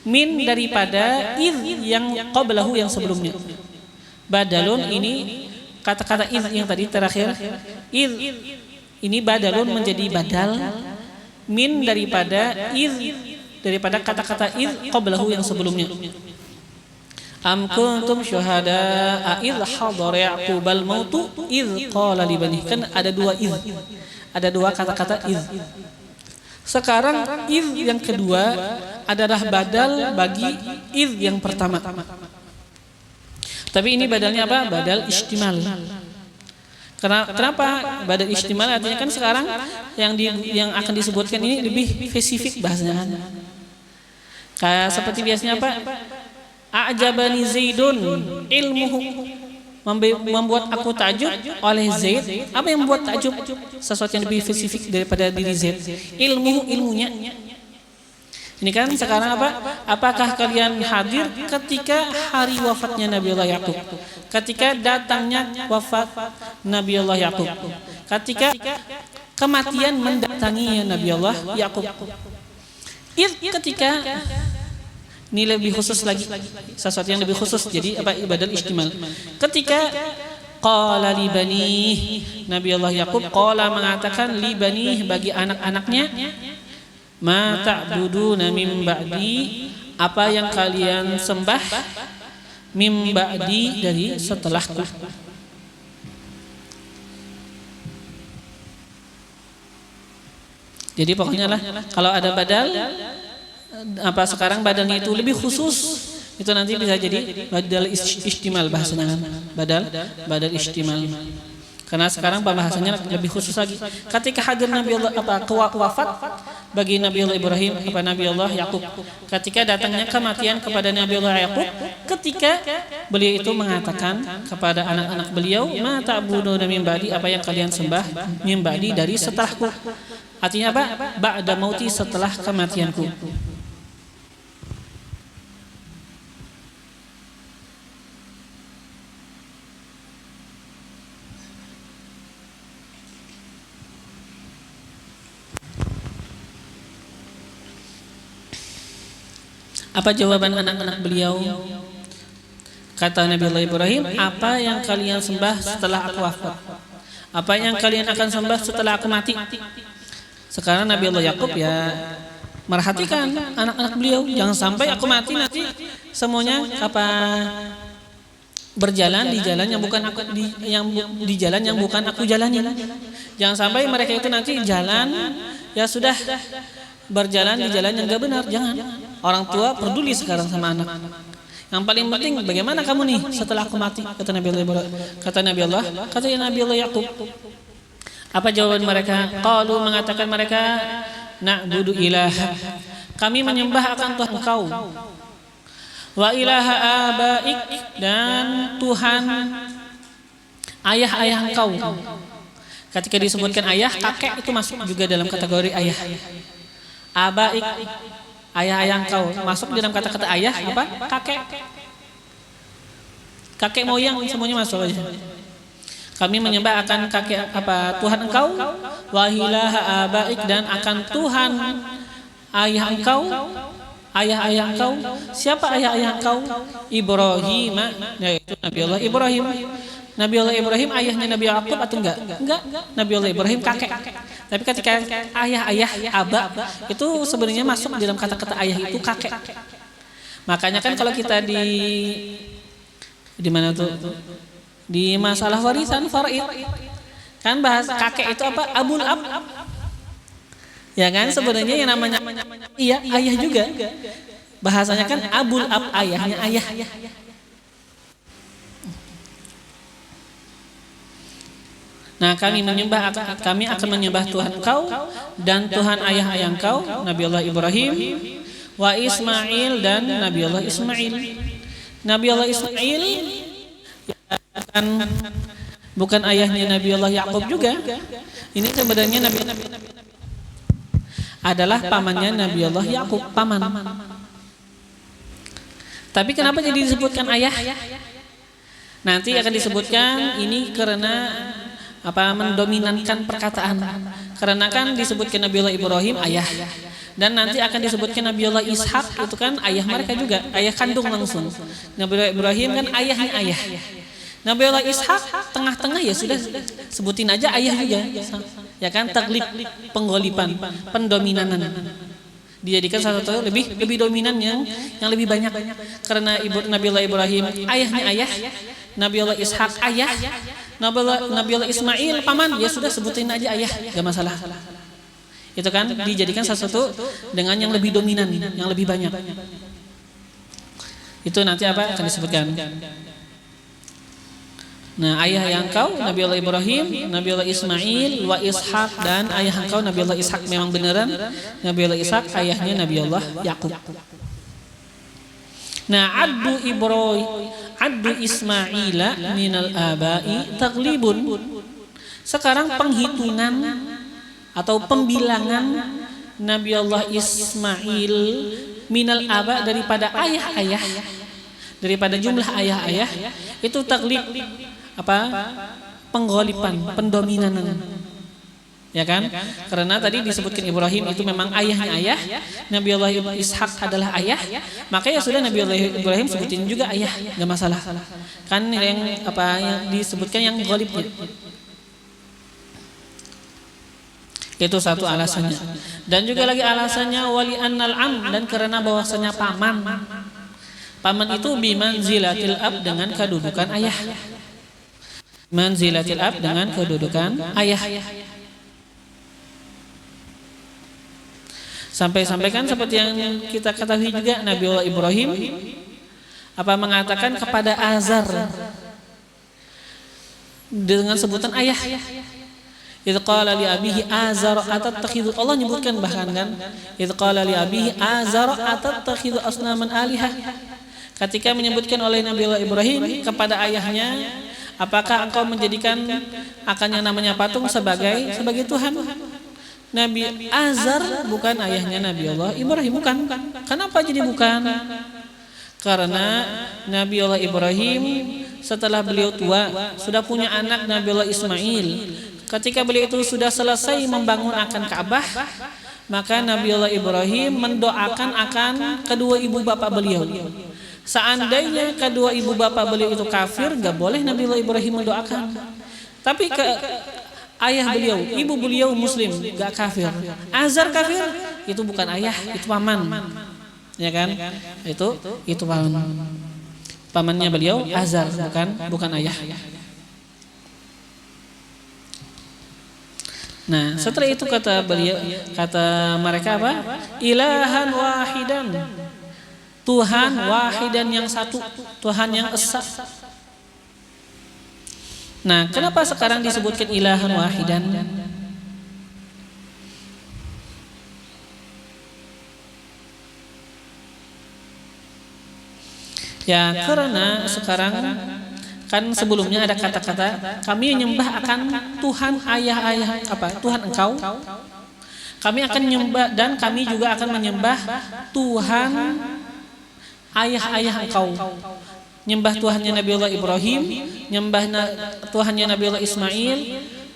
min daripada yang qablahu, yang sebelumnya. Badalun ini kata-kata yang tadi terakhir ini badalun menjadi badal min daripada kata-kata qablahu yang sebelumnya. Am kuntum syuhada'a idh hadara Yaqubal mautu idh qala li banihi. Kan ada dua ada dua kata-kata Sekarang yang kedua adalah badal bagi yang pertama. Tapi ini badalnya apa? Badal istimal. Kenapa badal istimal? Artinya kan sekarang yang akan disebutkan ini lebih spesifik bahasanya. Kayak seperti biasanya A'jabani Zaidun ilmuhu, membuat aku takjub oleh Zaid. Apa yang membuat takjub? Sesuatu yang lebih spesifik daripada diri Zaid. Ilmunya. Ini kan sekarang apakah kalian hadir ketika hari wafatnya Nabi Allah Yaqub? Ketika datangnya wafat Nabi Allah Yaqub? Ketika kematian mendatangi Nabi Allah Yaqub? Ketika ini lebih khusus lagi, sesuatu yang lebih khusus. Jadi badal istimal. Ketika qala li banih, Nabi Allah Yaqub mengatakan li banih, bagi anak-anaknya, ma ta'buduna min ba'di, apa yang kalian sembah, min ba'di, dari setelahku. Jadi pokoknya kalau ada badal, sekarang badalnya itu lebih khusus, itu nanti bisa jadi badal istimal bahasanya. Badal istimal. Karena sekarang pembahasannya lebih khusus lagi. Ketika hadir Nabi Allah wafat, bagi Nabiullah Ibrahim kepada Nabiullah Yakub ketika datangnya kematian kepada Nabiullah Yakub, ketika beliau itu mengatakan kepada anak-anak beliau, ma ta'buduna min ba'di, apa yang kalian sembah min ba'di dari setelahku. Artinya apa? Ba'da mauti, setelah kematianku. Apa jawaban anak-anak beliau? Kata Nabiullah Ibrahim, apa yang kalian sembah setelah aku wafat? Apa yang kalian akan sembah setelah aku mati? Sekarang Nabiullah Yakub ya merhatikan anak-anak beliau, jangan sampai aku mati nanti semuanya apa berjalan di jalan yang bukan aku di jalan yang bukan aku jalani. Jangan sampai mereka itu nanti jalan ya sudah berjalan di jalan yang gak benar. Jangan. Orang tua peduli sekarang sama anak. Yang paling penting bagaimana kamu nih setelah aku mati, kata Nabiullah Yakub. Apa jawaban mereka? Qalu, mengatakan mereka, na'budu ilaha, kami menyembah akan Tuhan kau, wa ilaha abaik, dan Tuhan ayah-ayah engkau. Ketika disebutkan ayah, kakek itu masuk juga dalam kategori ayah. Abaik, ayah-ayah engkau, masuk dalam kata-kata ayah apa? Kakek moyang, semuanya masuk aja. Kami menyembah akan kakek apa? Tuhan engkau, wa ilaha abaik, dan akan Tuhan ayah engkau, ayah-ayah engkau. Siapa ayah-ayah engkau? Ibrahim, yaitu Nabiullah Ibrahim. Nabiullah Ibrahim ayahnya Nabi Yakub atau enggak? Enggak. Nabiullah Ibrahim kakek. Tapi ketika ayah-ayah aba itu sebenarnya masuk dalam kata-kata ayah itu kakek. Makanya kan kalau kita di mana tuh? Di masalah warisan faraid. Kan bahas kakek itu apa? Abul ab. Ya kan sebenarnya yang namanya iya ayah juga. Bahasanya kan abul ab, ayahnya ayah. Nah, kami akan menyembah Tuhan kau dan Tuhan ayah-ayah engkau, Nabiullah Ibrahim, wa Ismail, dan Nabiullah Ismail. Nabiullah Ismail bukan ayahnya Nabiullah Yakub juga. Ini sebenarnya adalah pamannya Nabiullah Yakub, paman. Tapi kenapa jadi disebutkan ayah? Nanti akan disebutkan ini karena apa mendominankan perkataan. Karena kan disebutkan Nabiullah Ibrahim ayah, dan nanti akan disebutkan Nabiullah Ishak, itu kan ayah mereka juga, ayah kandung langsung. Nabiullah Ibrahim kan ayahnya ayah. Nabiullah Ishak tengah-tengah, ya sudah sebutin aja ayah juga. Ya kan, taglib, penggolipan, pendominanan. Dijadikan satu lebih dominan yang lebih banyak. Karena Nabiullah Ibrahim ayahnya ayah, Nabiullah Ishak ayah, Nabiullah Ismail paman, ya sudah sebutin aja ayah, gak masalah. Itu kan dijadikan sesuatu dengan yang lebih dominan, yang lebih banyak. Itu nanti apa akan disebutkan. Nah, ayah yang kau Nabiullah Ibrahim, Nabiullah Ismail, wa Ishak, dan ayah engkau Nabiullah Ishak, memang beneran Nabiullah Ishak ayahnya Nabiullah Yakub. Nah, addu Ismaila minal abai taglibun. Sekarang penghitungan atau pembilangan Nabiullah Ismail minal aba, daripada ayah-ayah, daripada jumlah ayah-ayah, itu taglib, apa? Penggolipan, pendominanan. Ya kan? Karena tadi disebutkan Ibrahim itu memang ayahnya ayah, Nabiullah Ishak adalah ayah, maka ya sudah Nabiullah Ibrahim sebutin juga ayah, enggak masalah. Kan yang apa yang disebutkan yang ghalibnya. Itu satu alasannya. Dan juga lagi alasannya wali annal am, dan karena bahwasanya paman. Paman itu bimanzilatil ab, dengan kedudukan ayah. Manzilatil ab, dengan kedudukan ayah. Sampai-sampai kan seperti yang kita ketahui juga, Nabiullah Ibrahim apa mengatakan kepada Azar dengan sebutan ayah. Idz qala li abihi azar atattakhidhu, Allah nyebutkan bahkan kan, idz qala li abihi azar atattakhidhu asnaman alihah. Ketika menyebutkan oleh Nabi Allah Ibrahim kepada ayahnya, apakah engkau menjadikan akan yang namanya patung sebagai Tuhan? Nabi Azar bukan ayahnya Nabi Allah Ibrahim, bukan. Kenapa jadi bukan? Karena Nabi Allah Ibrahim setelah beliau tua sudah punya anak Nabi Allah Ismail. Ketika beliau itu sudah selesai membangun akan Ka'bah, maka Nabi Allah Ibrahim mendoakan akan kedua ibu bapak beliau. Seandainya kedua ibu bapak beliau itu kafir, gak boleh Nabi Allah Ibrahim mendoakan. Tapi ayah beliau, ibu beliau muslim, gak kafir. Azar kafir, itu bukan ayah, itu paman. Ya kan? Itu paman. Pamannya beliau Azar, bukan ayah. Nah, setelah itu kata mereka apa? Ilahan wahidan. Tuhan wahidan yang satu, Tuhan yang esa. Nah, kenapa sekarang disebutkan ilahan wahidan? Ya, karena sekarang kan sebelumnya ada kata-kata kami menyembah akan Tuhan Tuhan engkau. Kami akan menyembah dan kami juga akan menyembah Tuhan ayah engkau. Nyembah Tuhannya Nabi Allah Ibrahim, nyembah Tuhannya Nabi Allah Ismail,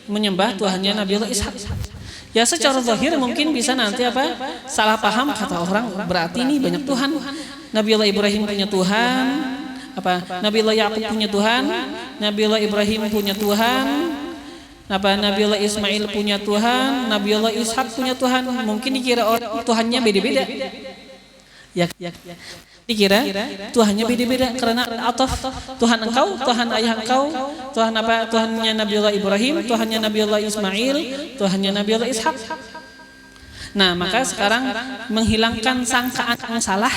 menyembah Tuhannya Nabi Allah Ishak. Ya secara zahir mungkin bisa nanti salah paham kata orang, berarti ini banyak Tuhan. Nabi Allah Ibrahim punya Tuhan, Nabi Allah Yakub punya Tuhan, Nabi Allah Ibrahim punya Tuhan, Nabi Allah Ismail punya Tuhan, Nabi Allah Ishak punya Tuhan. Mungkin dikira orang Tuhannya beda-beda. Ya, dikira Tuhannya beda-beda karena atau Tuhan engkau, Tuhan ayah engkau, Tuhan Tuhannya Nabi Allah Ibrahim, Tuhannya Nabi Allah Ismail, Tuhannya Nabi Allah Ishak. Nah, maka sekarang menghilangkan sangkaan yang salah.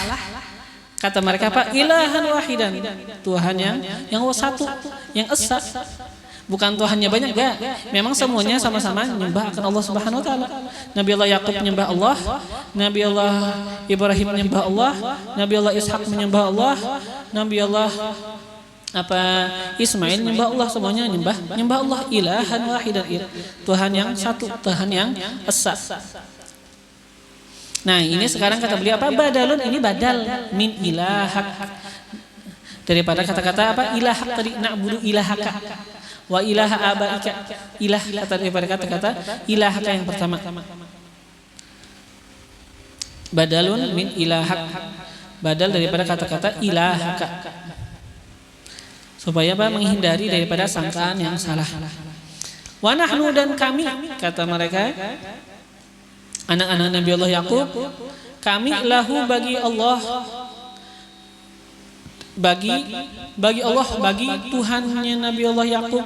Kata mereka ilahan wahidan, Tuhan yang satu, yang esa. Bukan Tuhannya banyak, enggak. Memang semuanya sama-sama menyembah akan Allah Subhanahu wa taala. Nabi Allah Yakub menyembah Allah, Nabi Allah Ibrahim menyembah Allah, Nabi Allah Ishak menyembah Allah, Nabi Allah Ismail menyembah Allah, semuanya menyembah Allah, ilahan wahidan, Tuhan yang satu, Tuhan yang esa. Nah, ini sekarang kata beliau badalun, ini badal min ilahak, daripada kata-kata ilahak tadi, na'budu ilahaka wa ilaha abaika, ilah daripada kata-kata ilahaka yang pertama. Badalun min ilahak, badal daripada kata-kata ilahaka, supaya menghindari daripada sangkaan yang salah. Wa nahnu, dan kami, kata mereka anak-anak Nabi Allah Yakub, kami lahu bagi Allah, bagi Allah, bagi Tuhannya Nabi Allah Yakub,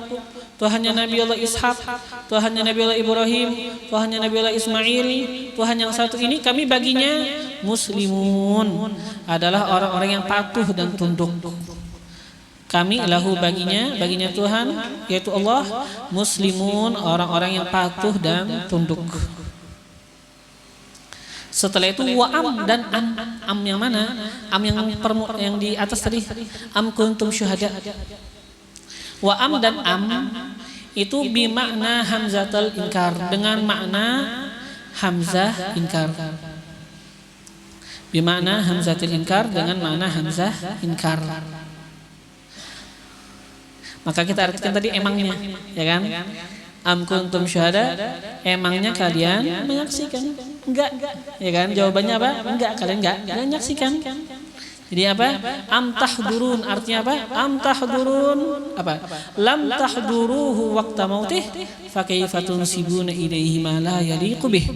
Tuhannya Nabi Allah Ishak, Tuhannya Nabi Allah Ibrahim, Tuhannya Nabi Allah Ismail, Tuhan yang satu ini kami baginya muslimun, adalah orang-orang yang patuh dan tunduk. Kami lahu baginya Tuhan yaitu Allah, muslimun, orang-orang yang patuh dan tunduk. Setelah itu wa'am dan am yang mana? Am yang di atas tadi, am kuntum syuhada. Wa'am dan am itu bimakna hamzatul inkar, dengan makna hamzah inkar. Bimakna hamzatul inkar, dengan makna hamzah inkar. Maka kita artikan tadi emangnya, ya kan? Am kuntum syuhada, emangnya kalian menyaksikan? Enggak, ya kan? Jawabannya apa? Enggak, kalian enggak menyaksikan. Jadi am tahdurun, artinya am tahdurun lam tahduruhu waqta mautih fa kaifa tunsibuna ilaihi ma la yaliqu bih.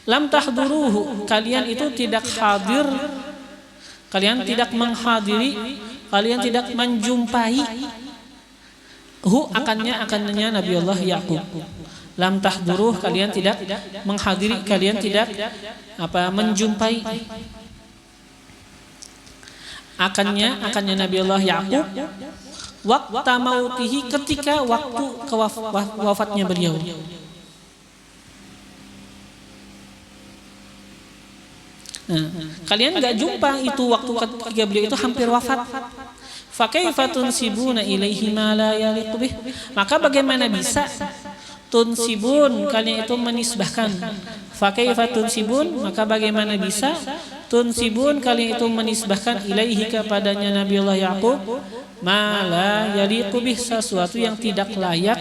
Lam tahduruhu, kalian itu tidak hadir, kalian tidak menghadiri, kalian tidak menjumpai akannya Nabi Allah Yakub. Lam tahduruh, kalian tidak menghadiri, kalian tidak menjumpai akannya Nabi Allah Yakub waqta mautihi, ketika waktu wafatnya beliau. Nah, kalian nggak jumpa itu waktu ketika beliau itu hampir wafat. Fakaifa tunsibuna ilaihi ma la yaliqu bih? Maka bagaimana bisa tunsibun, kalian itu menisbahkan. Fakaifa tunsibun, maka bagaimana bisa tunsibun, kalian itu menisbahkan ilaihi kepadanya Nabiullah Yaqub ma la yaliqu bih, sesuatu yang tidak layak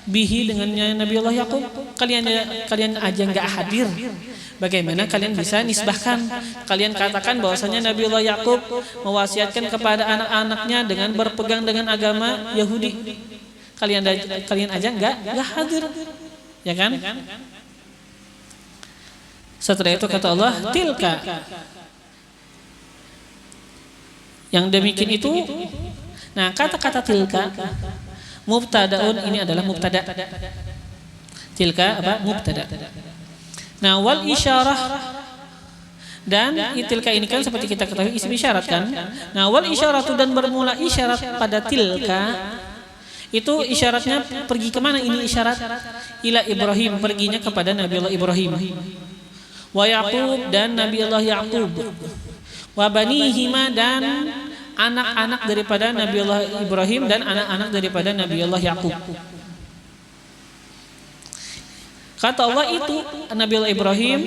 bihi dengannya Nabiullah Yaqub. Kalian aja nggak hadir, bagaimana kalian bisa nisbahkan? Kalian katakan bahwasanya Nabiullah Yaqub mewasiatkan kepada anak-anaknya dengan berpegang dengan agama Yahudi. Kalian aja nggak hadir, ya kan? Setelah itu kata Allah, tilka. Yang demikian itu, nah kata-kata tilka mubtadaun, ini adalah mubtada. Tilka apa? Mubtada. Nah, wal isyarah, dan tilka ini kan seperti kita ketahui isim isyarat kan. Nah, wal isyaratu, dan bermula isyarat pada tilka itu isyaratnya pergi kemana ini isyarat? Ila Ibrahim, perginya kepada Nabiullah Ibrahim. Wa Yaqub, dan Nabiullah Yaqub. Wa banihima, dan anak-anak daripada Nabiullah Ibrahim dan anak-anak daripada Nabiullah Yaqub. Kata Allah itu Nabiullah Ibrahim,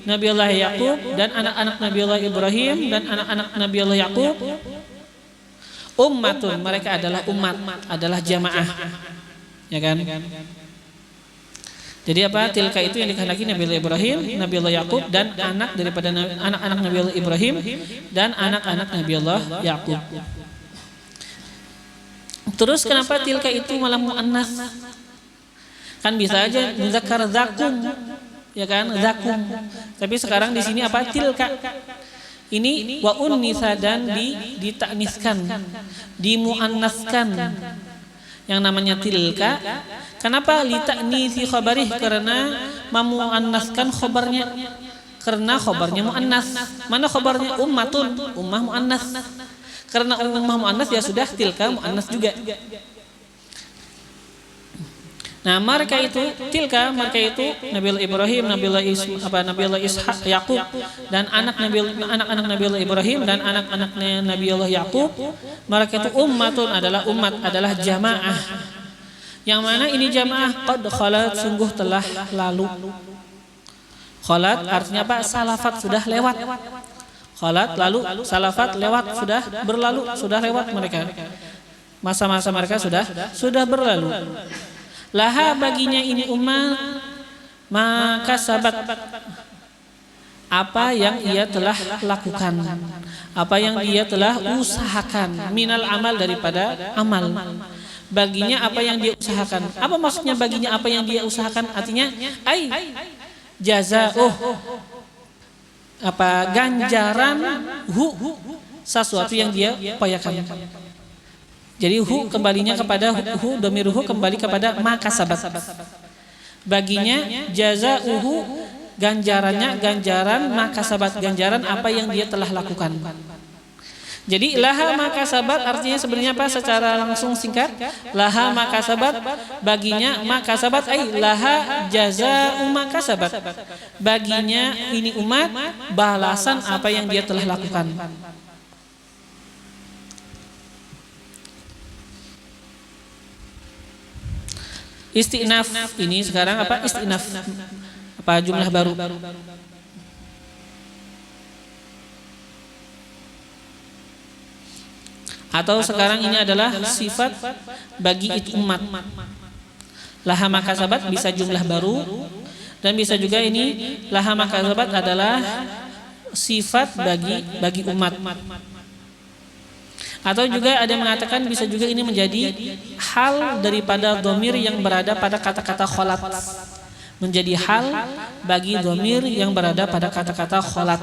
Nabiullah Yaqub, dan anak-anak Nabiullah Ibrahim dan anak-anak Nabiullah Yaqub ummatun, mereka adalah umat, adalah jamaah, ya kan? Jadi apa? Tilka itu yang dikehendaki Nabiullah Ibrahim, Nabiullah Yaqub, dan anak daripada anak-anak Nabiullah Ibrahim dan anak-anak Nabiullah Yaqub. Terus kenapa tilka itu malah muannas? Kan bisa aja muzakkar zakum, ya kan? Zakum. Tapi sekarang di sini apa? Tilka. Ini wa unnisa, dan ditakniskan, dimuannaskan. Yang namanya tilka. Kenapa litaknisi khabarih? Karena memuannaskan khabarnya. Karena khabarnya muannas. Mana khabarnya? Ummatun, ummah muannas. Karena ummah muannas ya sudah tilka muannas juga. Nah, mereka itu tilka, mereka itu Nabiullah Ibrahim, Nabiullah Ishaq, Yaqub, dan anak-anak Nabiullah Ibrahim dan anak-anaknya Nabiullah Yaqub. Mereka itu ummatun, adalah umat, adalah jamaah. Yang mana ini jamaah qad khalat, sungguh telah lalu. Khalat artinya apa? Salafat, sudah lewat. Khalat lalu, salafat lewat, sudah berlalu, sudah lewat mereka. Masa-masa mereka sudah berlalu. Laha, baginya ini umat, maka sabat, apa yang ia telah lakukan, apa yang dia telah usahakan, minal amal, daripada amal. Baginya apa yang dia usahakan. Apa maksudnya baginya apa yang dia usahakan? Artinya ai jazaoh, apa ganjaran sesuatu yang dia upayakan. Jadi kembalinya kepada domir kembali kepada makasabat. Baginya jazauhu, ganjarannya, ganjaran makasabat, ganjaran apa yang dia telah lakukan. Jadi laha makasabat artinya sebenarnya apa? Secara langsung singkat, laha makasabat, baginya makasabat, laha jazau makasabat. Baginya ini umat balasan apa yang dia telah lakukan. Istinaf ini sekarang apa? Istinaf, apa jumlah baru? Atau sekarang ini adalah sifat bagi itu umat. Laha makasabat bisa jumlah baru, dan bisa juga ini laha makasabat adalah sifat bagi umat. Atau juga ada yang mengatakan bisa juga ini menjadi hal daripada dhamir yang berada pada kata-kata kholat. Menjadi hal bagi dhamir yang berada pada kata-kata kholat.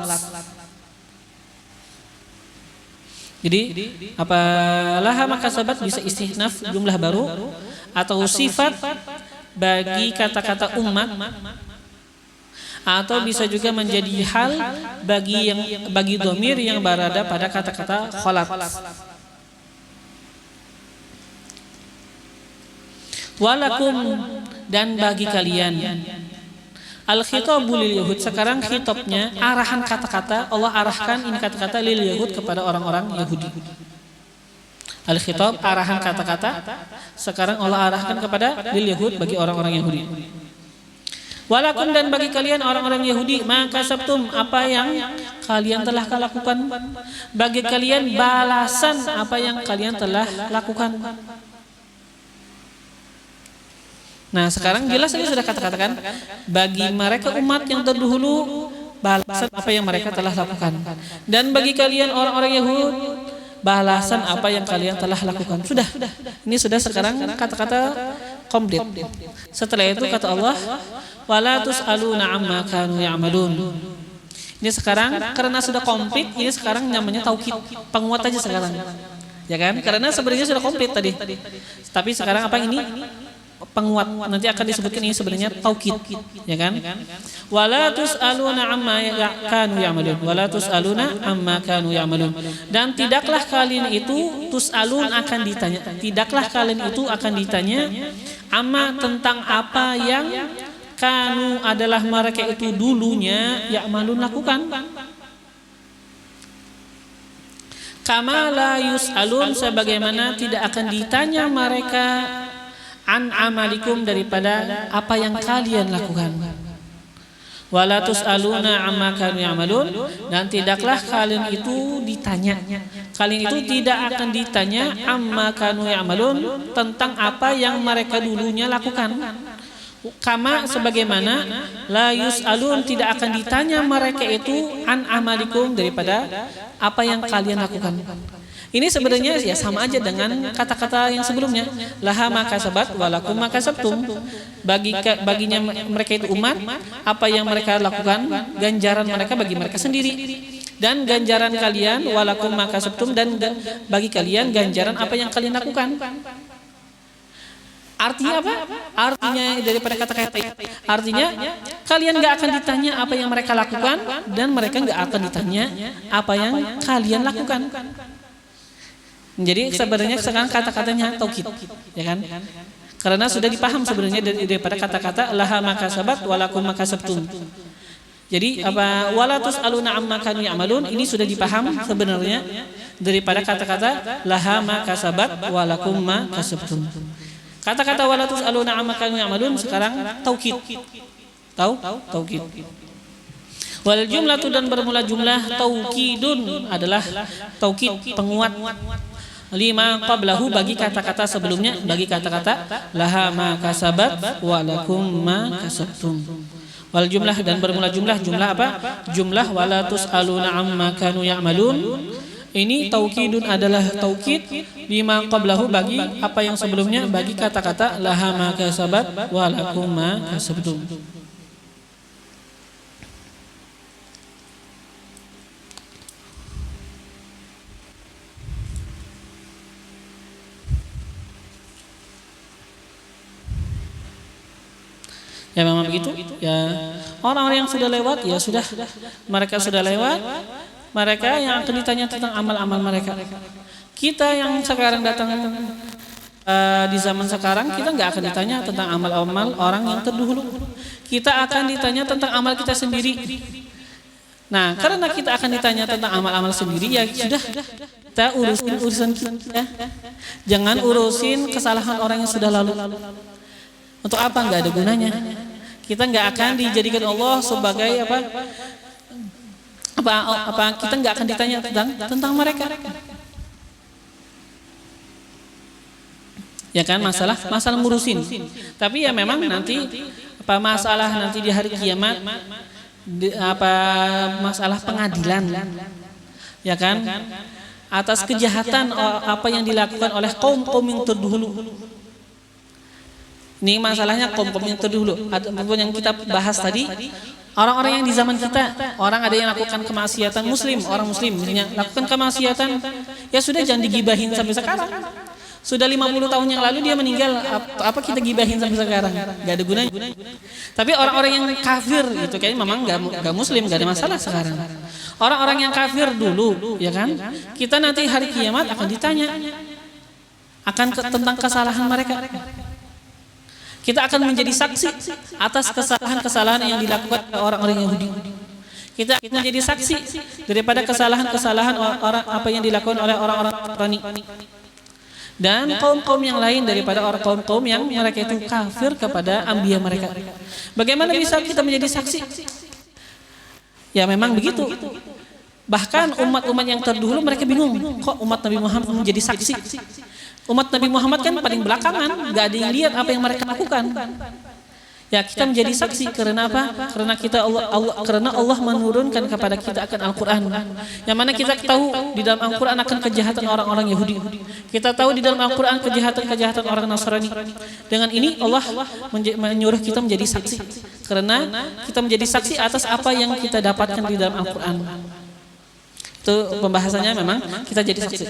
Jadi apalah makasabat bisa istinaf jumlah baru, atau sifat bagi kata-kata umat, atau bisa juga menjadi hal bagi dhamir yang berada pada kata-kata kholat. Walakum dan bagi kalian. Al-khitabu lil Yahud. Sekarang khitabnya arahan kata-kata, Allah arahkan ini kata-kata lil Yahud kepada orang-orang Yahudi. Al-khitab arahan kata-kata, sekarang Allah arahkan kepada lil Yahud bagi orang-orang Yahudi. Walakum dan bagi kalian orang-orang Yahudi, maka sabtum apa yang kalian telah lakukan. Bagi kalian balasan apa yang kalian telah lakukan. Nah sekarang jelas ini sudah kata-katakan bagi mereka umat yang terdahulu balasan apa yang mereka telah lakukan, dan bagi kalian orang-orang Yahud balasan apa yang kalian telah lakukan. Sudah, ini sudah sekarang kata-kata komplit. Setelah itu kata Allah, wala tus'aluna amma kanu ya'malun. Ini sekarang karena sudah komplit, ini sekarang namanya taukid, penguat aja sekarang. Ya kan? Karena sebenarnya sudah komplit tadi. Tapi sekarang apa ini? Penguat, nanti akan disebutkan ini sebenarnya taukid, ya kan? Wala tus'aluna amma kanu ya'malun. Wala tus'aluna amma kanu ya'malun. Dan tidaklah kalian itu tus'alun akan ditanya. Tidaklah kalian itu akan ditanya amma tentang apa yang kanu adalah mereka itu dulunya ya'malun lakukan. Kama la yus'alun, sebagaimana tidak akan ditanya mereka an amalikum daripada apa yang kalian lakukan. Wala tus'aluna amma kanu ya'malun, dan tidaklah kalian itu ditanya. Kalian itu tidak akan ditanya amma kanu ya'malun tentang apa yang mereka dulunya lakukan. Kama sebagaimana la yus'alun tidak akan ditanya mereka itu an amalikum daripada apa yang kalian lakukan. Ini sebenarnya ya sama aja dengan kata-kata yang sebelumnya. Laha makasabat walakum makasabtum. Baginya mereka itu umat, apa yang mereka lakukan, ganjaran mereka bagi mereka sendiri. Dan ganjaran kalian walakum makasabtum, dan bagi kalian ganjaran apa yang kalian lakukan. Artinya apa? Artinya daripada kata-kata artinya kalian gak akan ditanya apa yang mereka lakukan, dan mereka gak akan ditanya apa yang kalian lakukan. Jadi sebenarnya sekarang kata-katanya taukid, ya kan? Karena sudah dipaham sebenarnya daripada kata-kata laha makasabat walakum makasabtum. Jadi apa wala tus'aluna amma kanu ya'malun, ini sudah dipaham sebenarnya daripada kata-kata laha makasabat walakum makasabtum. Kata-kata wala tus'aluna amma kanu ya'malun sekarang taukid. Tahu? Taukid. Wal jumlatu, dan bermula jumlah taukidun adalah taukid, penguat. Lima qablahu, bagi kata-kata sebelumnya, bagi kata-kata laha ma kasabat wa lakum ma kasabtum. Wal jumlah, dan bermula jumlah apa? Jumlah wala tus'aluna amma kanu ya'malun. Ini taukidun adalah taukid lima qablahu, bagi apa yang sebelumnya, bagi kata-kata laha ma kasabat wa lakum ma kasabtum. Ya memang begitu. Ya orang-orang yang sudah lewat ya sudah, mereka sudah lewat. Mereka yang akan ditanya tentang amal-amal mereka. Kita yang sekarang datang di zaman sekarang, kita nggak akan ditanya tentang amal-amal orang yang terdahulu. Kita akan ditanya tentang amal kita sendiri. Nah, karena kita akan ditanya tentang amal-amal sendiri, ya sudah, kita urusan kita. Jangan urusin kesalahan orang yang sudah lalu. Untuk apa? Nggak ada gunanya. Kita nggak akan dijadikan Allah sebagai apa? Kita nggak akan ditanya tentang mereka. Ya kan, masalah ngurusin. Tapi ya memang nanti masalah nanti di hari kiamat, masalah pengadilan, ya kan, atas kejahatan apa yang dilakukan oleh kaum-kaum yang terdahulu. Ini masalahnya kaum-kaum yang terdahulu. Ataupun yang kita bahas tadi, orang-orang yang di zaman kita, orang ada yang lakukan kemaksiatan, orang muslim misalnya lakukan kemaksiatan, ya sudah, jangan digibahin sampai sekarang. Sudah 50 tahun yang lalu dia meninggal, apa kita gibahin sampai sekarang? Gak ada gunanya. Tapi orang-orang yang kafir itu kayaknya memang gak muslim, gak ada masalah sekarang. Orang-orang yang kafir dulu, ya kan, kita nanti hari kiamat akan ditanya tentang kesalahan mereka. Kita akan menjadi saksi atas kesalahan-kesalahan yang dilakukan oleh orang-orang Yahudi. Kita akan menjadi saksi daripada kesalahan-kesalahan apa yang dilakukan oleh orang-orang Nasrani. Dan kaum-kaum yang lain daripada orang kaum-kaum yang mereka itu kafir kepada anbiya mereka. Bagaimana bisa kita menjadi saksi? Ya memang begitu. Bahkan umat-umat yang terdahulu mereka bingung, kok umat Nabi Muhammad menjadi saksi? Umat Nabi Muhammad kan paling belakangan, gak ada yang lihat apa yang mereka lakukan. Ya kita menjadi saksi karena apa? Karena Allah menurunkan kepada kita akan Al-Quran. Yang mana kita tahu di dalam Al-Quran akan kejahatan orang-orang Yahudi. Kita tahu di dalam Al-Quran kejahatan orang Nasrani. Dengan ini Allah menyuruh kita menjadi saksi. Karena kita menjadi saksi atas apa yang kita dapatkan di dalam Al-Quran. Itu pembahasannya memang kita jadi saksi,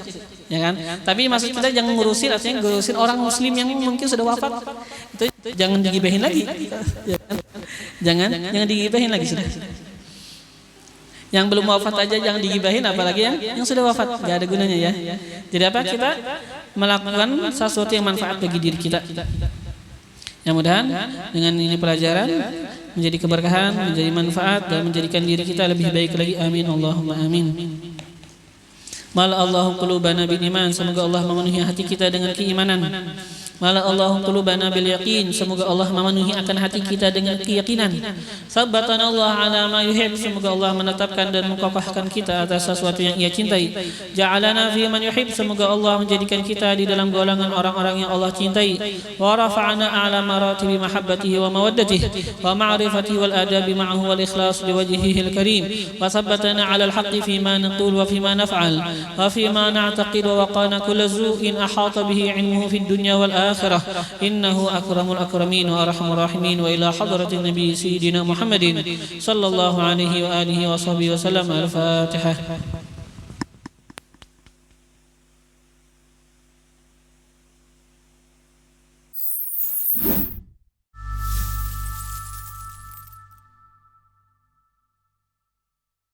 ya kan? Tapi maksud kita jangan ngurusin, artinya ngurusin orang Muslim yang mungkin sudah wafat, itu jangan digibahin lagi, ya kan? Jangan digibahin lagi sudah. Yang belum wafat aja jangan digibahin, apalagi yang sudah wafat, nggak ada gunanya ya. Jadi apa? Kita melakukan sesuatu yang manfaat bagi diri kita. Ya mudah-mudahan dengan ini pelajaran menjadi keberkahan, menjadi manfaat dan menjadikan diri kita lebih baik lagi. Amin Allahumma amin. Mala Allahu qulubana bil iman, semoga Allah memenuhi hati kita dengan keimanan. Mala Allahu qulubana bil yaqin, semoga Allah memenuhi akan hati kita dengan keyakinan. Sabbatana Allah ala ma yuhib, semoga Allah menetapkan dan mengkokohkan kita atas sesuatu yang Ia cintai. Ja'alana fi man yuhib, semoga Allah menjadikan kita di dalam golongan orang-orang yang Allah cintai. Wa rafa'ana a'la maratibi mahabbatihi wa mawaddatihi wa ma'rifatihi wal adabi ma'ahu wal ikhlas li wajhihi al karim. Wa sabbatana 'ala al haqqi fi ma naqul wa fi ma naf'al wa fi ma na'taqid wa waqana kull zu'in ahata bihi 'ilmuhu fid dunya wal آخرة إنه أكرم الأكرمين وأرحم الراحمين وإلى حضرة النبي سيدنا محمد صلى الله عليه وآله وصحبه وسلم. الفاتحة.